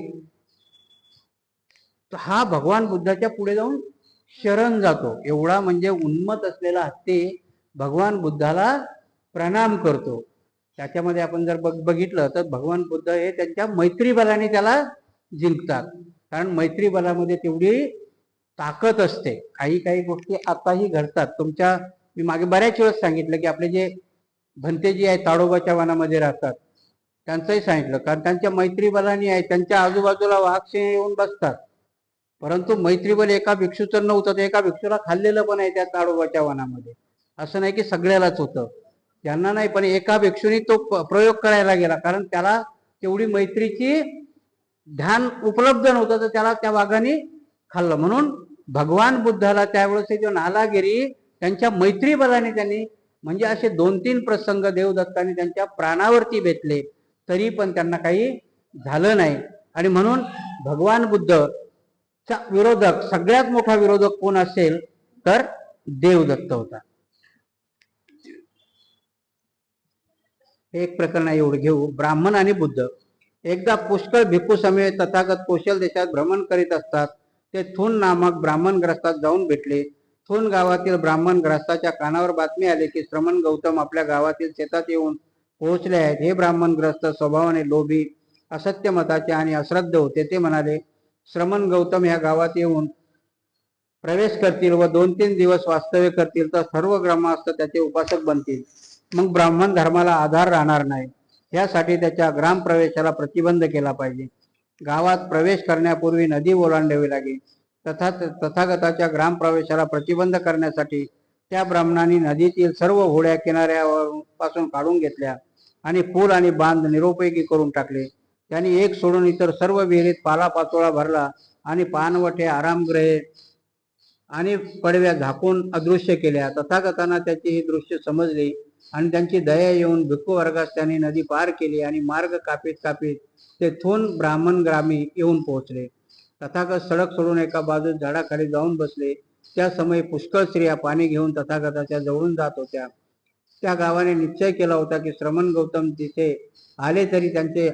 हा भगवान बुद्धाच्या पुढे जाऊन शरण जातो. एवढा म्हणजे उन्मत असलेला हत्ती भगवान बुद्धाला प्रणाम करतो. त्याच्यामध्ये आपण जर बघितलं तर भगवान बुद्ध हे त्यांच्या मैत्री बलाने त्याला जिंकतात, कारण मैत्री बलामध्ये तेवढी ताकद असते. काही काही गोष्टी आताही घडतात. तुमच्या मी मागे बऱ्याच वेळेस सांगितलं की आपले जे भंतेजी आहेत ताडोबाच्या वनामध्ये राहतात, त्यांचंही सांगितलं, कारण त्यांच्या मैत्री बलानी आहे. त्यांच्या आजूबाजूला वाघ सिंह येऊन बसतात, परंतु मैत्रीबल एका भिक्षूचं नव्हतं, ते एका भिक्षूला खाल्लेलं पण आहे त्या ताडोबाच्या वनामध्ये. असं नाही की सगळ्यालाच होतं, त्यांना नाही, पण एका भिक्षूनी तो प्रयोग करायला गेला, कारण त्याला तेवढी मैत्रीची ध्यान उपलब्ध नव्हतं, तर त्याला त्या वाघाने खाल्लं. म्हणून भगवान बुद्धाला त्यावेळेस जो नालागिरी त्यांच्या मैत्री बलाने त्यांनी, म्हणजे असे 2-3 प्रसंग देवदत्ताने त्यांच्या प्राणावरती बेतले, तरी पण त्यांना काही झालं नाही. आणि म्हणून भगवान बुद्धचा विरोधक, सगळ्यात मोठा विरोधक कोण असेल तर देवदत्त होता. एक प्रकरण एवढं घेऊ. ब्राह्मण आणि बुद्ध. एकदा पुष्कळ भिक्खू समेत तथागत कौशल देशात भ्रमण करीत असतात. ते थून नामक ब्राह्मण ग्रस्तात जाऊन भेटले. थून गावातील ब्राह्मण ग्रस्ताच्या कानावर बातमी आली की श्रमण गौतम आपल्या गावातील शेतात येऊन पोहोचले आहेत. हे ब्राह्मण ग्रस्त स्वभावाने लोभी असत्य मताचे आणि अश्रद्ध होते. ते म्हणाले, श्रमण गौतम ह्या गावात येऊन प्रवेश करतील व 2-3 दिवस वास्तव्य करतील तर सर्व ग्रामस्थ त्याचे उपासक बनतील. मग ब्राह्मण धर्माला आधार राहणार नाही. यासाठी त्याच्या ग्रामप्रवेशाला प्रतिबंध केला पाहिजे. गावात प्रवेश करण्यापूर्वी नदी ओलांडावी लागेल. तथागताच्या ग्रामप्रवेशाला प्रतिबंध करण्यासाठी त्या ब्राह्मणांनी नदीतील सर्व होड्या किनाऱ्यापासून काढून घेतल्या आणि पूल आणि बांध निरुपयोगी करून टाकले. त्यांनी एक सोडून इतर सर्व विहिरीत पालापाचोळा भरला आणि पानवठे, आरामगृहे आणि पडव्या झाकून अदृश्य केल्या. तथागतांना त्याची ही दृश्य समजली आणि त्यांची दया येऊन भिक्खू वर्गास त्यांनी नदी पार केली आणि मार्ग कापीत कापीत तेथून ब्राह्मण ग्रामी येऊन पोहोचले. तथागत सडक सोडून एका बाजूस झाडाखाली जाऊन बसले. त्या समयी पुष्कळ स्त्रिया पाणी घेऊन तथागताच्या जवळून जात होत्या. त्या गावाने निश्चय केला होता की श्रमण गौतम तिथे आले तरी त्यांचे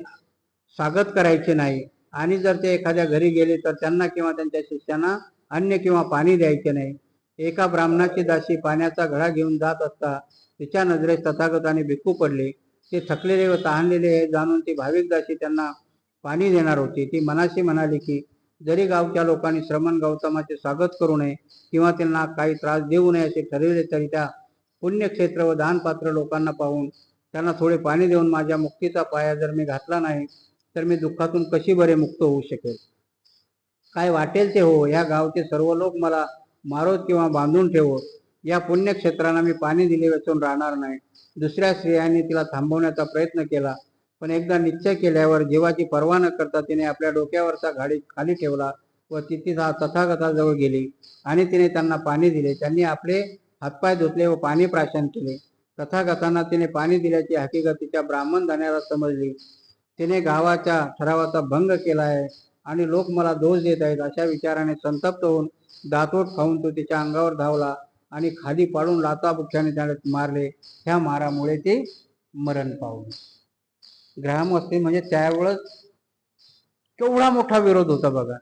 स्वागत करायचे नाही आणि जर ते एखाद्या घरी गेले तर त्यांना किंवा त्यांच्या शिष्यांना अन्न किंवा पाणी द्यायचे नाही. एका ब्राह्मणाची दासी पाण्याचा घडा घेऊन जात असता तिच्या नजरेस तथागताने भिक्खू पडले. ते थकलेले व तहानलेले हे जाणून ती भाविक दासी त्यांना पाणी देणार होती. ती मनाशी म्हणाली की जरी गावच्या लोकांनी श्रमण गौतमाचे स्वागत करू नये किंवा त्यांना काही त्रास देऊ नये असे ठरविले तरी त्या पुण्यक्षेत्र व दानपात्र लोकांना पाहून त्यांना थोडे पाणी देऊन माझ्या मुक्तीचा पाया जर मी घातला नाही तर मी दुःखातून कशी बरे मुक्त होऊ शकेल. काय वाटेल ते हो, या गावचे सर्व लोक मला मारोत किंवा बांधून ठेवो, या पुण्यक्षेत्रांना मी पाणी दिले वाचून राहणार नाही. दुसऱ्या स्त्रियांनी तिला थांबवण्याचा प्रयत्न केला, पण एकदा निश्चय केल्यावर जीवाची पर्वा न करता तिने आपल्या डोक्यावरचा घाडी खाली ठेवला व ती तथागताजवळ गेली आणि तिने त्यांना पाणी दिले. त्यांनी आपले हातपाय धुतले व पाणी प्राशन केले. तथागतांना तिने पाणी दिल्याची हकीकत तिच्या ब्राह्मण धन्याला समजली. तिने गावाच्या ठरावाचा भंग केला आहे आणि लोक मला दोष देत आहेत अशा विचाराने संतप्त होऊन दातोट खाऊन तो तिच्या अंगावर धावला आणि खाली पाडून लाथाबुक्क्याने त्याला मारले. ह्या मारामुळे ते मरण पावले. ग्रामवस्ती म्हणजे त्यावेळेस केवढा मोठा विरोध होता बघा.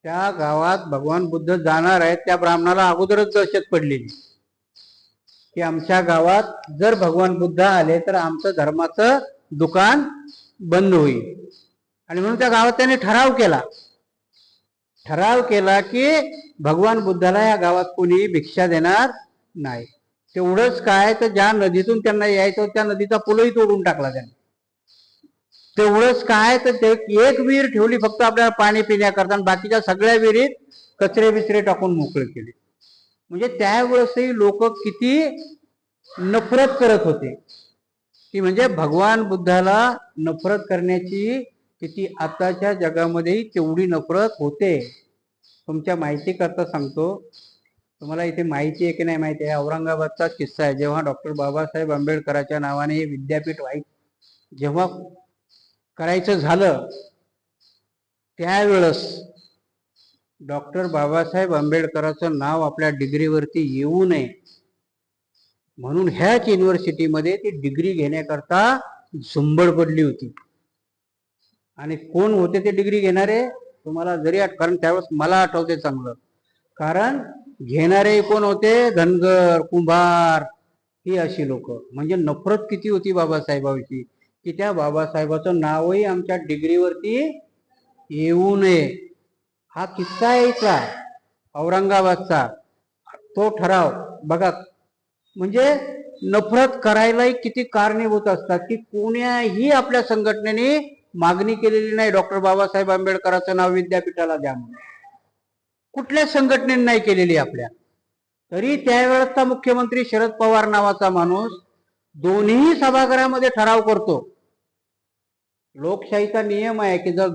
त्या गावात भगवान बुद्ध जाणार आहेत त्या ब्राह्मणाला अगोदरच दहशत पडलेली की आमच्या गावात जर भगवान बुद्ध आले तर आमचं धर्माचं दुकान बंद होईल. आणि म्हणून त्या गावात त्यांनी ठराव केला की भगवान बुद्धाला या गावात कोणी भिक्षा देणार नाही. तेवढंच काय तर ज्या नदीतून त्यांना यायचं त्या नदीचा पूलही तोडून टाकला त्यांनी. तेवढंच काय तर एक विहीर ठेवली फक्त आपल्याला पाणी पिण्याकरता, बाकीच्या सगळ्या विहिरीत कचरे बिचरे टाकून मोकळे केले. म्हणजे त्यावेळेसही लोक किती नफरत करत होते की म्हणजे भगवान बुद्धाला नफरत करण्याची किती आताच्या जगामध्येही तेवढी नफरत होते. तुमच्या माहिती करता सांगतो, तुम्हाला इथे माहिती आहे की नाही माहिती आहे, औरंगाबादचा किस्सा आहे. जेव्हा डॉक्टर बाबासाहेब आंबेडकरांच्या नावाने हे विद्यापीठ जेव्हा करायचं झालं त्यावेळेस डॉक्टर बाबासाहेब आंबेडकरांचं नाव आपल्या डिग्रीवरती येऊ नये म्हणून ह्याच युनिव्हर्सिटीमध्ये ती डिग्री घेण्याकरता झुंबड पडली होती. आणि कोण होते ते डिग्री घेणारे तुम्हाला जरी कारण त्यावेळेस मला आठवते चांगलं, कारण घेणारे कोण होते, धनगर, कुंभार, ही अशी लोक. म्हणजे नफरत किती होती बाबासाहेबांची की त्या बाबासाहेबाचं नावही आमच्या डिग्रीवरती येऊ नये. हा किस्सा आहे इथला औरंगाबादचा. तो ठराव बघा, म्हणजे नफरत करायलाही किती कारणीभूत असतात की कोण्याही आपल्या संघटनेने मागणी केलेली नाही डॉक्टर बाबासाहेब आंबेडकरांचं नाव विद्यापीठाला द्या म्हणून. कुठल्या संघटनेने नाही केलेली आपल्या. तरी त्यावेळेसचा मुख्यमंत्री शरद पवार नावाचा माणूस दोन्ही सभागृहामध्ये ठराव करतो. लोकशाहीचा नियम आहे की जर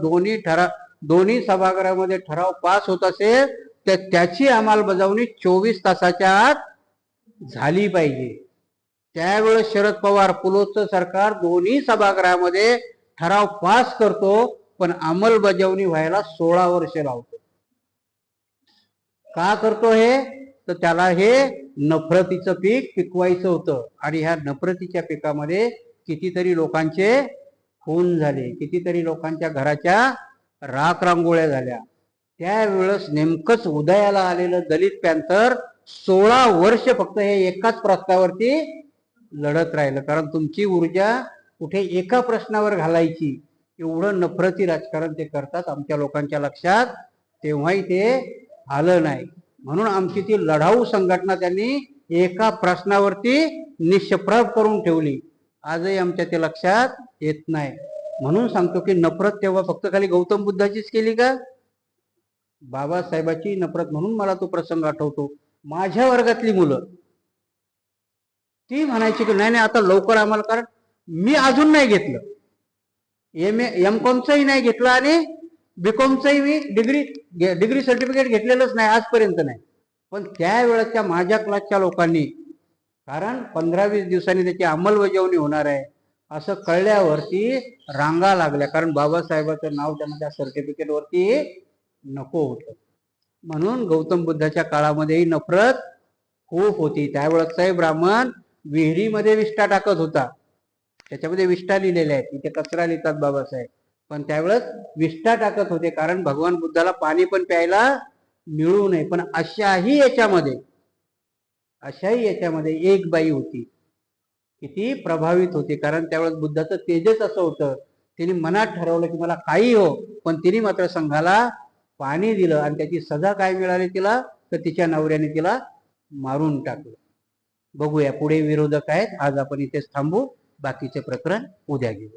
दोन्ही सभागृहामध्ये ठराव पास होत असेल तर त्याची अंमलबजावणी 24 तासाच्या आत झाली पाहिजे. त्यावेळेस शरद पवार पुलोचं सरकार दोन्ही सभागृहामध्ये ठराव पास करतो पण अंमलबजावणी व्हायला 16 वर्ष लावतो. का करतो हे तर त्याला हे नफरतीचं पीक पिकवायचं होतं आणि ह्या नफरतीच्या पिकामध्ये कितीतरी लोकांचे खून झाले, कितीतरी लोकांच्या घराच्या राख रांगोळ्या झाल्या. त्यावेळेस नेमकंच उदयाला आलेलं दलित पॅंथर 16 वर्ष फक्त हे एकाच प्रस्तावावरती लढत राहिलं. कारण तुमची ऊर्जा कुठे एका प्रश्नावर घालायची एवढं नफरती राजकारण ते करतात आमच्या लोकांच्या लक्षात तेव्हाही ते आलं नाही. म्हणून आमची ती लढाऊ संघटना त्यांनी एका प्रश्नावरती निष्प्रभ करून ठेवली. आजही आमच्या ते लक्षात येत नाही. म्हणून सांगतो की नफरत तेव्हा फक्त खाली गौतम बुद्धाचीच केली का? बाबासाहेबाची नफरत. म्हणून मला तो प्रसंग आठवतो. माझ्या वर्गातली मुलं ती म्हणायची की नाही नाही आता लवकर आम्हाला, कारण मी अजून नाही घेतलं, एम.कॉमचंही नाही घेतलं आणि बीकॉमचंही मी डिग्री सर्टिफिकेट घेतलेलंच नाही आजपर्यंत नाही. पण त्यावेळेच्या माझ्या क्लासच्या लोकांनी, कारण 15-20 दिवसांनी त्याची अंमलबजावणी होणार आहे असं कळल्यावरती रांगा लागल्या, कारण बाबासाहेबाचं नाव त्यांना त्या सर्टिफिकेटवरती नको होतं. म्हणून गौतम बुद्धाच्या काळामध्येही नफरत खूप होती. त्यावेळेसचाही ब्राह्मण विहिरीमध्ये विष्ठा टाकत होता. त्याच्यामध्ये विष्ठा लिहिलेल्या आहेत, इथे कचरा लिहितात बाबासाहेब, पण त्यावेळेस विष्ठा टाकत होते, कारण भगवान बुद्धाला पाणी पण प्यायला मिळू नये. पण अशाही याच्यामध्ये एक बाई होती, किती प्रभावित होती, कारण त्यावेळेस बुद्धाचं तेजच असं होतं. तिने मनात ठरवलं की मला काही हो, पण तिने मात्र संघाला पाणी दिलं आणि त्याची सजा काय मिळाली तिला, तर तिच्या नवऱ्याने तिला मारून टाकलं. बघूया पुढे विरोधक आहेत. आज आपण इथेच थांबू, बाकीचे प्रकरण उद्या घेऊ.